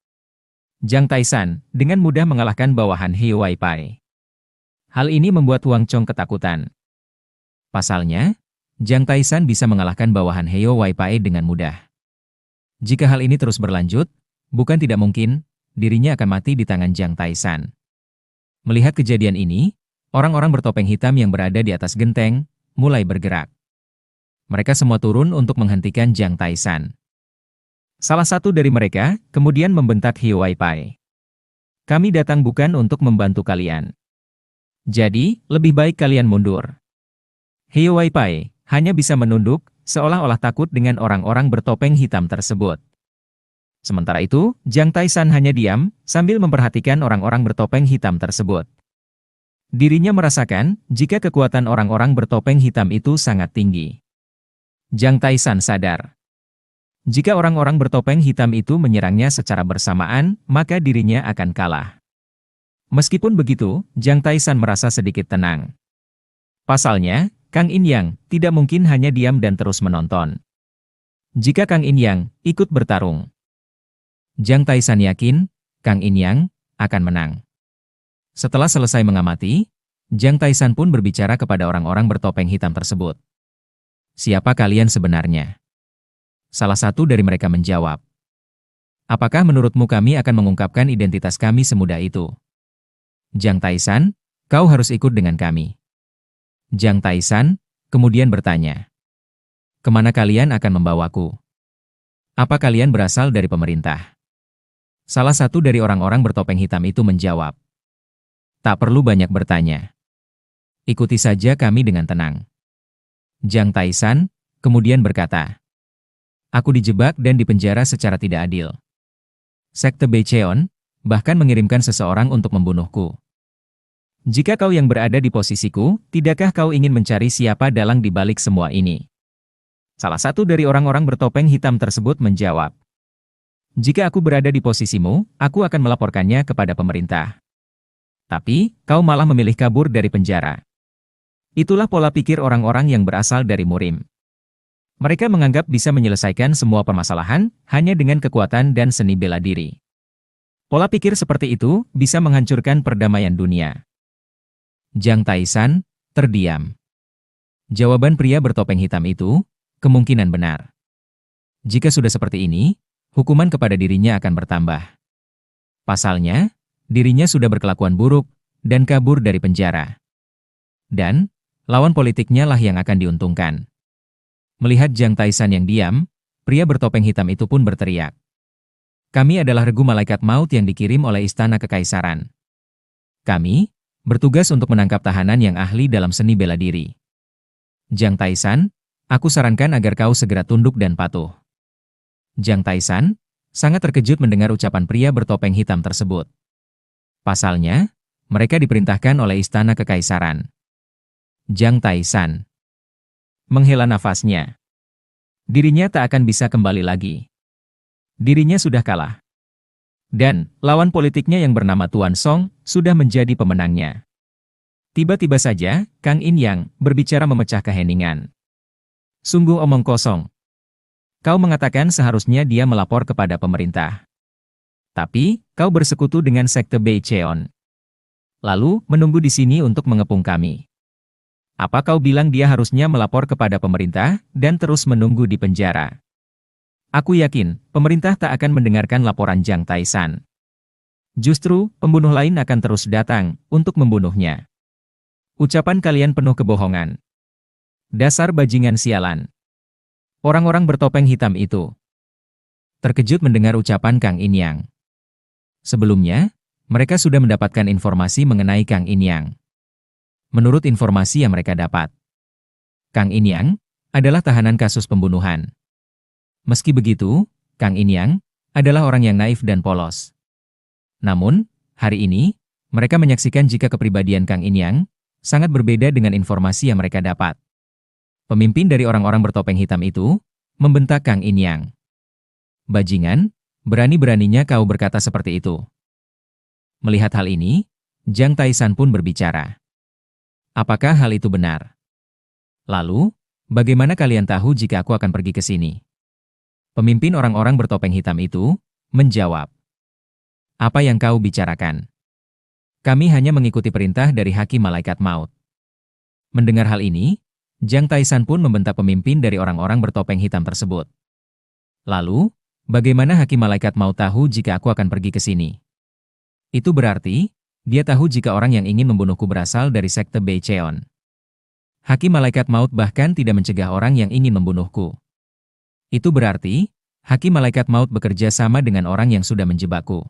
Jiang Taisan dengan mudah mengalahkan bawahan Heo Waipai. Hal ini membuat Huang Chong ketakutan. Pasalnya, Jiang Taisan bisa mengalahkan bawahan Heo Waipai dengan mudah. Jika hal ini terus berlanjut, bukan tidak mungkin, dirinya akan mati di tangan Jiang Taisan. Melihat kejadian ini, orang-orang bertopeng hitam yang berada di atas genteng, mulai bergerak. Mereka semua turun untuk menghentikan Jiang Taisan. Salah satu dari mereka kemudian membentak Heo Waipai. Kami datang bukan untuk membantu kalian. Jadi, lebih baik kalian mundur. Heo Waipai hanya bisa menunduk, seolah-olah takut dengan orang-orang bertopeng hitam tersebut. Sementara itu, Jiang Taisan hanya diam, sambil memperhatikan orang-orang bertopeng hitam tersebut. Dirinya merasakan, jika kekuatan orang-orang bertopeng hitam itu sangat tinggi. Jiang Taisan sadar. Jika orang-orang bertopeng hitam itu menyerangnya secara bersamaan, maka dirinya akan kalah. Meskipun begitu, Jiang Taisan merasa sedikit tenang. Pasalnya, Kang In Yang tidak mungkin hanya diam dan terus menonton. Jika Kang In Yang ikut bertarung, Jiang Taisan yakin Kang In Yang akan menang. Setelah selesai mengamati, Jiang Taisan pun berbicara kepada orang-orang bertopeng hitam tersebut. Siapa kalian sebenarnya? Salah satu dari mereka menjawab. Apakah menurutmu kami akan mengungkapkan identitas kami semudah itu? Jiang Taisan, kau harus ikut dengan kami. Jiang Taisan kemudian bertanya. Kemana kalian akan membawaku? Apa kalian berasal dari pemerintah? Salah satu dari orang-orang bertopeng hitam itu menjawab. Tak perlu banyak bertanya. Ikuti saja kami dengan tenang. Jiang Taisan kemudian berkata. Aku dijebak dan dipenjara secara tidak adil. Sekte Beicheon, bahkan mengirimkan seseorang untuk membunuhku. Jika kau yang berada di posisiku, tidakkah kau ingin mencari siapa dalang di balik semua ini? Salah satu dari orang-orang bertopeng hitam tersebut menjawab. Jika aku berada di posisimu, aku akan melaporkannya kepada pemerintah. Tapi, kau malah memilih kabur dari penjara. Itulah pola pikir orang-orang yang berasal dari Murim. Mereka menganggap bisa menyelesaikan semua permasalahan hanya dengan kekuatan dan seni bela diri. Pola pikir seperti itu bisa menghancurkan perdamaian dunia. Jiang Taishan terdiam. Jawaban pria bertopeng hitam itu kemungkinan benar. Jika sudah seperti ini, hukuman kepada dirinya akan bertambah. Pasalnya, dirinya sudah berkelakuan buruk dan kabur dari penjara. Dan, lawan politiknya lah yang akan diuntungkan. Melihat Jiang Taishan yang diam, pria bertopeng hitam itu pun berteriak. Kami adalah regu malaikat maut yang dikirim oleh Istana Kekaisaran. Kami bertugas untuk menangkap tahanan yang ahli dalam seni bela diri. Jiang Taishan, aku sarankan agar kau segera tunduk dan patuh. Jiang Taishan sangat terkejut mendengar ucapan pria bertopeng hitam tersebut. Pasalnya, mereka diperintahkan oleh Istana Kekaisaran. Jiang Taishan menghela nafasnya. Dirinya tak akan bisa kembali lagi. Dirinya sudah kalah. Dan, lawan politiknya yang bernama Tuan Song sudah menjadi pemenangnya. Tiba-tiba saja, Kang In Yang berbicara memecah keheningan. Sungguh omong kosong. Kau mengatakan seharusnya dia melapor kepada pemerintah. Tapi, kau bersekutu dengan Sekte Beicheon. Lalu, menunggu di sini untuk mengepung kami. Apa kau bilang dia harusnya melapor kepada pemerintah dan terus menunggu di penjara? Aku yakin, pemerintah tak akan mendengarkan laporan Jiang Taishan. Justru, pembunuh lain akan terus datang untuk membunuhnya. Ucapan kalian penuh kebohongan. Dasar bajingan sialan. Orang-orang bertopeng hitam itu terkejut mendengar ucapan Kang In Yang. Sebelumnya, mereka sudah mendapatkan informasi mengenai Kang In Yang. Menurut informasi yang mereka dapat, Kang In Yang adalah tahanan kasus pembunuhan. Meski begitu, Kang In Yang adalah orang yang naif dan polos. Namun, hari ini, mereka menyaksikan jika kepribadian Kang In Yang sangat berbeda dengan informasi yang mereka dapat. Pemimpin dari orang-orang bertopeng hitam itu membentak Kang In Yang. Bajingan, berani-beraninya kau berkata seperti itu. Melihat hal ini, Jiang Taishan pun berbicara. Apakah hal itu benar? Lalu, bagaimana kalian tahu jika aku akan pergi ke sini? Pemimpin orang-orang bertopeng hitam itu menjawab. Apa yang kau bicarakan? Kami hanya mengikuti perintah dari Hakim Malaikat Maut. Mendengar hal ini, Jiang Taishan pun membentak pemimpin dari orang-orang bertopeng hitam tersebut. Lalu, bagaimana Hakim Malaikat Maut tahu jika aku akan pergi ke sini? Itu berarti, dia tahu jika orang yang ingin membunuhku berasal dari Sekte Beicheon. Hakim Malaikat Maut bahkan tidak mencegah orang yang ingin membunuhku. Itu berarti, Hakim Malaikat Maut bekerja sama dengan orang yang sudah menjebakku.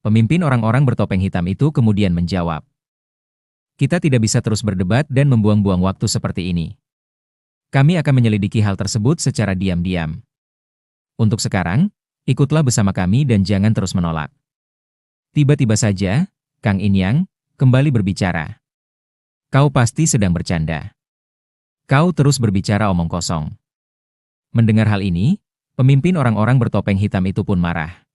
Pemimpin orang-orang bertopeng hitam itu kemudian menjawab. Kita tidak bisa terus berdebat dan membuang-buang waktu seperti ini. Kami akan menyelidiki hal tersebut secara diam-diam. Untuk sekarang, ikutlah bersama kami dan jangan terus menolak. Tiba-tiba saja, Kang In Yang kembali berbicara. Kau pasti sedang bercanda. Kau terus berbicara omong kosong. Mendengar hal ini, pemimpin orang-orang bertopeng hitam itu pun marah.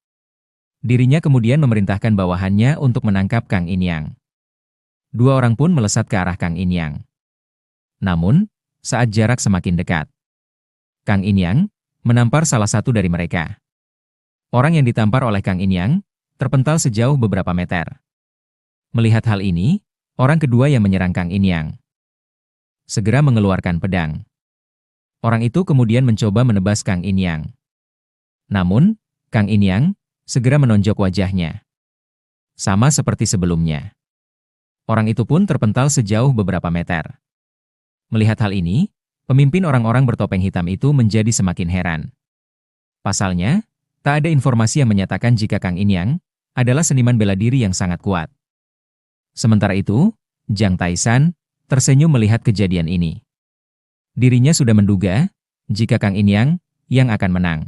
Dirinya kemudian memerintahkan bawahannya untuk menangkap Kang In Yang. Dua orang pun melesat ke arah Kang In Yang. Namun, saat jarak semakin dekat, Kang In Yang menampar salah satu dari mereka. Orang yang ditampar oleh Kang In Yang terpental sejauh beberapa meter. Melihat hal ini, orang kedua yang menyerang Kang In Yang segera mengeluarkan pedang. Orang itu kemudian mencoba menebas Kang In Yang. Namun, Kang In Yang segera menonjok wajahnya. Sama seperti sebelumnya. Orang itu pun terpental sejauh beberapa meter. Melihat hal ini, pemimpin orang-orang bertopeng hitam itu menjadi semakin heran. Pasalnya, tak ada informasi yang menyatakan jika Kang In Yang adalah seniman bela diri yang sangat kuat. Sementara itu, Jiang Taishan tersenyum melihat kejadian ini. Dirinya sudah menduga jika Kang In Yang akan menang.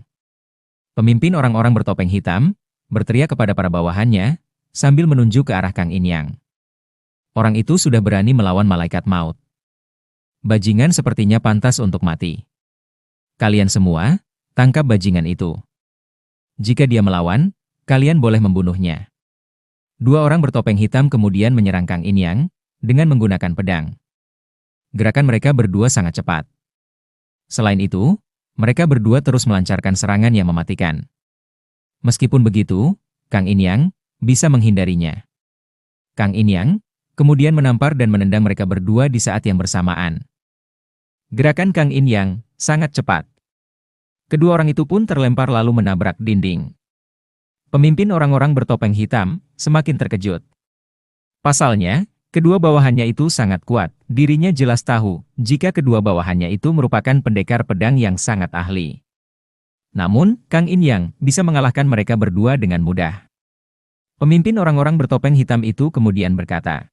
Pemimpin orang-orang bertopeng hitam berteriak kepada para bawahannya, sambil menunjuk ke arah Kang In Yang. Orang itu sudah berani melawan malaikat maut. Bajingan sepertinya pantas untuk mati. Kalian semua, tangkap bajingan itu. Jika dia melawan, kalian boleh membunuhnya. Dua orang bertopeng hitam kemudian menyerang Kang In Yang dengan menggunakan pedang. Gerakan mereka berdua sangat cepat. Selain itu, mereka berdua terus melancarkan serangan yang mematikan. Meskipun begitu, Kang In Yang bisa menghindarinya. Kang In Yang kemudian menampar dan menendang mereka berdua di saat yang bersamaan. Gerakan Kang In Yang sangat cepat. Kedua orang itu pun terlempar lalu menabrak dinding. Pemimpin orang-orang bertopeng hitam semakin terkejut. Pasalnya, kedua bawahannya itu sangat kuat. Dirinya jelas tahu jika kedua bawahannya itu merupakan pendekar pedang yang sangat ahli. Namun, Kang In Yang bisa mengalahkan mereka berdua dengan mudah. Pemimpin orang-orang bertopeng hitam itu kemudian berkata,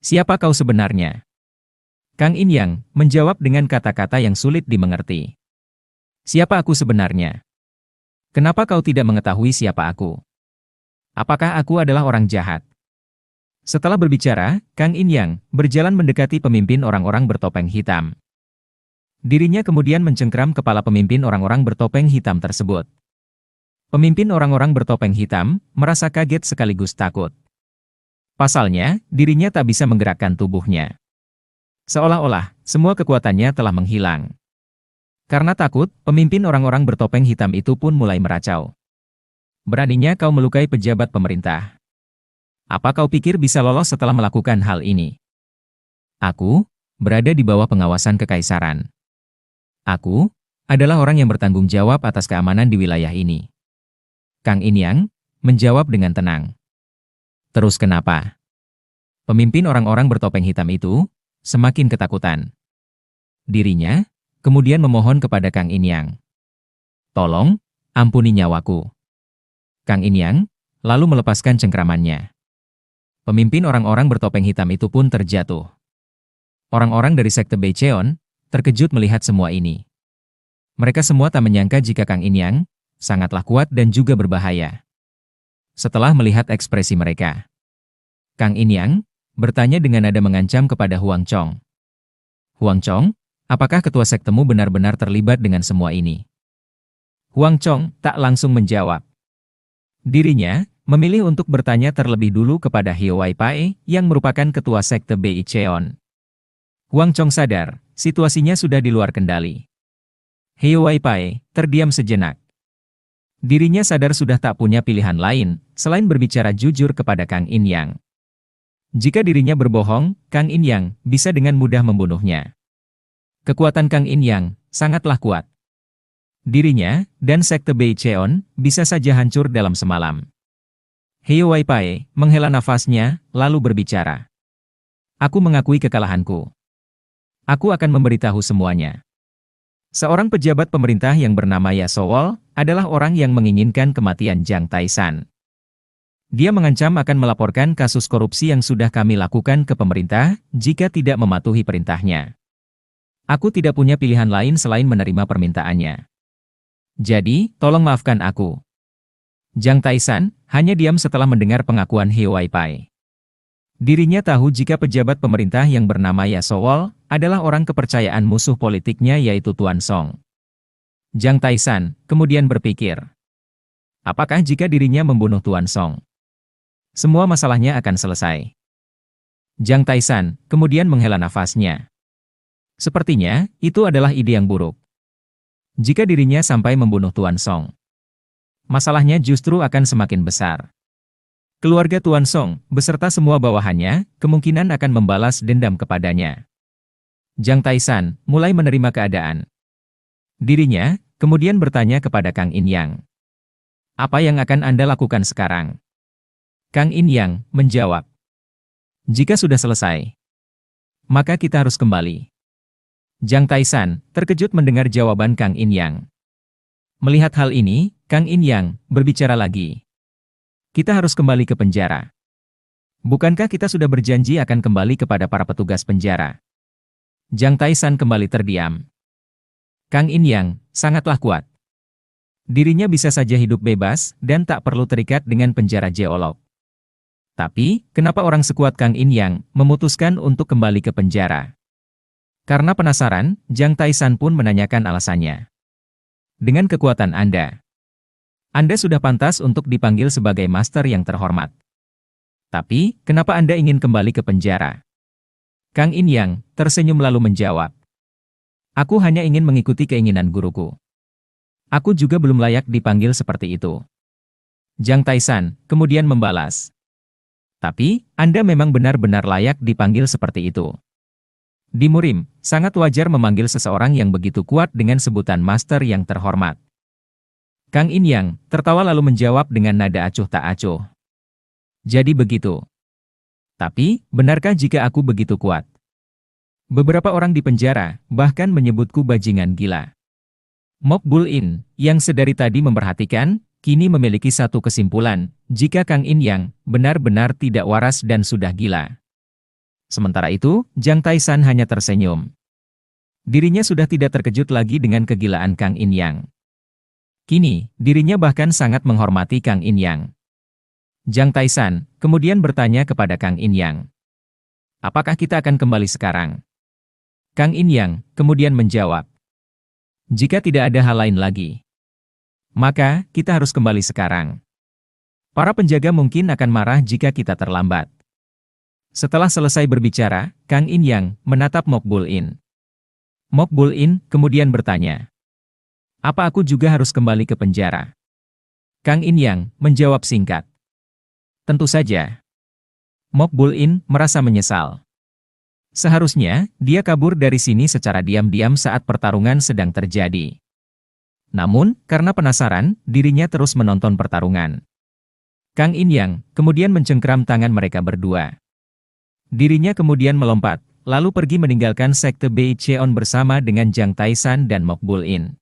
"Siapa kau sebenarnya?" Kang In Yang menjawab dengan kata-kata yang sulit dimengerti. "Siapa aku sebenarnya? Kenapa kau tidak mengetahui siapa aku? Apakah aku adalah orang jahat?" Setelah berbicara, Kang In Yang berjalan mendekati pemimpin orang-orang bertopeng hitam. Dirinya kemudian mencengkram kepala pemimpin orang-orang bertopeng hitam tersebut. Pemimpin orang-orang bertopeng hitam merasa kaget sekaligus takut. Pasalnya, dirinya tak bisa menggerakkan tubuhnya. Seolah-olah, semua kekuatannya telah menghilang. Karena takut, pemimpin orang-orang bertopeng hitam itu pun mulai meracau. "Beraninya kau melukai pejabat pemerintah. Apa kau pikir bisa lolos setelah melakukan hal ini? Aku berada di bawah pengawasan kekaisaran. Aku adalah orang yang bertanggung jawab atas keamanan di wilayah ini." Kang In Yang menjawab dengan tenang. "Terus kenapa?" Pemimpin orang-orang bertopeng hitam itu semakin ketakutan. Dirinya kemudian memohon kepada Kang In Yang, "Tolong, ampuni nyawaku." Kang In Yang lalu melepaskan cengkramannya. Pemimpin orang-orang bertopeng hitam itu pun terjatuh. Orang-orang dari sekte Beicheon terkejut melihat semua ini. Mereka semua tak menyangka jika Kang In Yang sangatlah kuat dan juga berbahaya. Setelah melihat ekspresi mereka, Kang In Yang bertanya dengan nada mengancam kepada Huang Chong. "Huang Chong, apakah ketua sektemu benar-benar terlibat dengan semua ini?" Huang Chong tak langsung menjawab. Dirinya memilih untuk bertanya terlebih dulu kepada Hieu Wai Pai yang merupakan ketua sekte Beicheon. Huang Chong sadar, situasinya sudah di luar kendali. Hieu Wai Pai terdiam sejenak. Dirinya sadar sudah tak punya pilihan lain selain berbicara jujur kepada Kang In Yang. Jika dirinya berbohong, Kang In Yang bisa dengan mudah membunuhnya. Kekuatan Kang In Yang sangatlah kuat. Dirinya dan sekte Beicheon bisa saja hancur dalam semalam. Hieu Wai Pai menghela nafasnya, lalu berbicara. "Aku mengakui kekalahanku. Aku akan memberitahu semuanya." Seorang pejabat pemerintah yang bernama Ya Sowol adalah orang yang menginginkan kematian Jiang Taishan. Dia mengancam akan melaporkan kasus korupsi yang sudah kami lakukan ke pemerintah jika tidak mematuhi perintahnya. Aku tidak punya pilihan lain selain menerima permintaannya. Jadi, tolong maafkan aku. Jiang Taishan hanya diam setelah mendengar pengakuan Hieu Wai Pai. Dirinya tahu jika pejabat pemerintah yang bernama Ya Sowol adalah orang kepercayaan musuh politiknya yaitu Tuan Song. Jiang Taishan kemudian berpikir, apakah jika dirinya membunuh Tuan Song, semua masalahnya akan selesai? Jiang Taishan kemudian menghela nafasnya. Sepertinya, itu adalah ide yang buruk. Jika dirinya sampai membunuh Tuan Song, masalahnya justru akan semakin besar. Keluarga Tuan Song, beserta semua bawahannya, kemungkinan akan membalas dendam kepadanya. Jiang Taishan mulai menerima keadaan. Dirinya kemudian bertanya kepada Kang In Yang, "Apa yang akan Anda lakukan sekarang?" Kang In Yang menjawab, "Jika sudah selesai, maka kita harus kembali." Jiang Taishan terkejut mendengar jawaban Kang In Yang. Melihat hal ini, Kang In Yang berbicara lagi. "Kita harus kembali ke penjara. Bukankah kita sudah berjanji akan kembali kepada para petugas penjara?" Jiang Taishan kembali terdiam. Kang In Yang sangatlah kuat. Dirinya bisa saja hidup bebas dan tak perlu terikat dengan penjara geolog. Tapi, kenapa orang sekuat Kang In Yang memutuskan untuk kembali ke penjara? Karena penasaran, Jiang Taishan pun menanyakan alasannya. Dengan kekuatan Anda sudah pantas untuk dipanggil sebagai master yang terhormat. Tapi, kenapa Anda ingin kembali ke penjara? Kang In Yang tersenyum lalu menjawab. Aku hanya ingin mengikuti keinginan guruku. Aku juga belum layak dipanggil seperti itu. Jiang Taishan kemudian membalas. Tapi, Anda memang benar-benar layak dipanggil seperti itu. Di Murim, sangat wajar memanggil seseorang yang begitu kuat dengan sebutan master yang terhormat. Kang In Yang tertawa lalu menjawab dengan nada acuh tak acuh. Jadi begitu. Tapi, benarkah jika aku begitu kuat? Beberapa orang di penjara bahkan menyebutku bajingan gila. Mok Bul In, yang sedari tadi memperhatikan, kini memiliki satu kesimpulan, jika Kang In Yang benar-benar tidak waras dan sudah gila. Sementara itu, Jiang Taishan hanya tersenyum. Dirinya sudah tidak terkejut lagi dengan kegilaan Kang In Yang. Kini, dirinya bahkan sangat menghormati Kang In Yang. Jiang Taishan kemudian bertanya kepada Kang In Yang. Apakah kita akan kembali sekarang? Kang In Yang kemudian menjawab. Jika tidak ada hal lain lagi, maka kita harus kembali sekarang. Para penjaga mungkin akan marah jika kita terlambat. Setelah selesai berbicara, Kang In Yang menatap Mok Bul In. Mok Bul In kemudian bertanya. Apa aku juga harus kembali ke penjara? Kang In Yang menjawab singkat. Tentu saja. Mok Bul In merasa menyesal. Seharusnya, dia kabur dari sini secara diam-diam saat pertarungan sedang terjadi. Namun, karena penasaran, dirinya terus menonton pertarungan. Kang In Yang kemudian mencengkeram tangan mereka berdua. Dirinya kemudian melompat, lalu pergi meninggalkan sekte Bei Cheon bersama dengan Jiang Taishan dan Mok Bul In.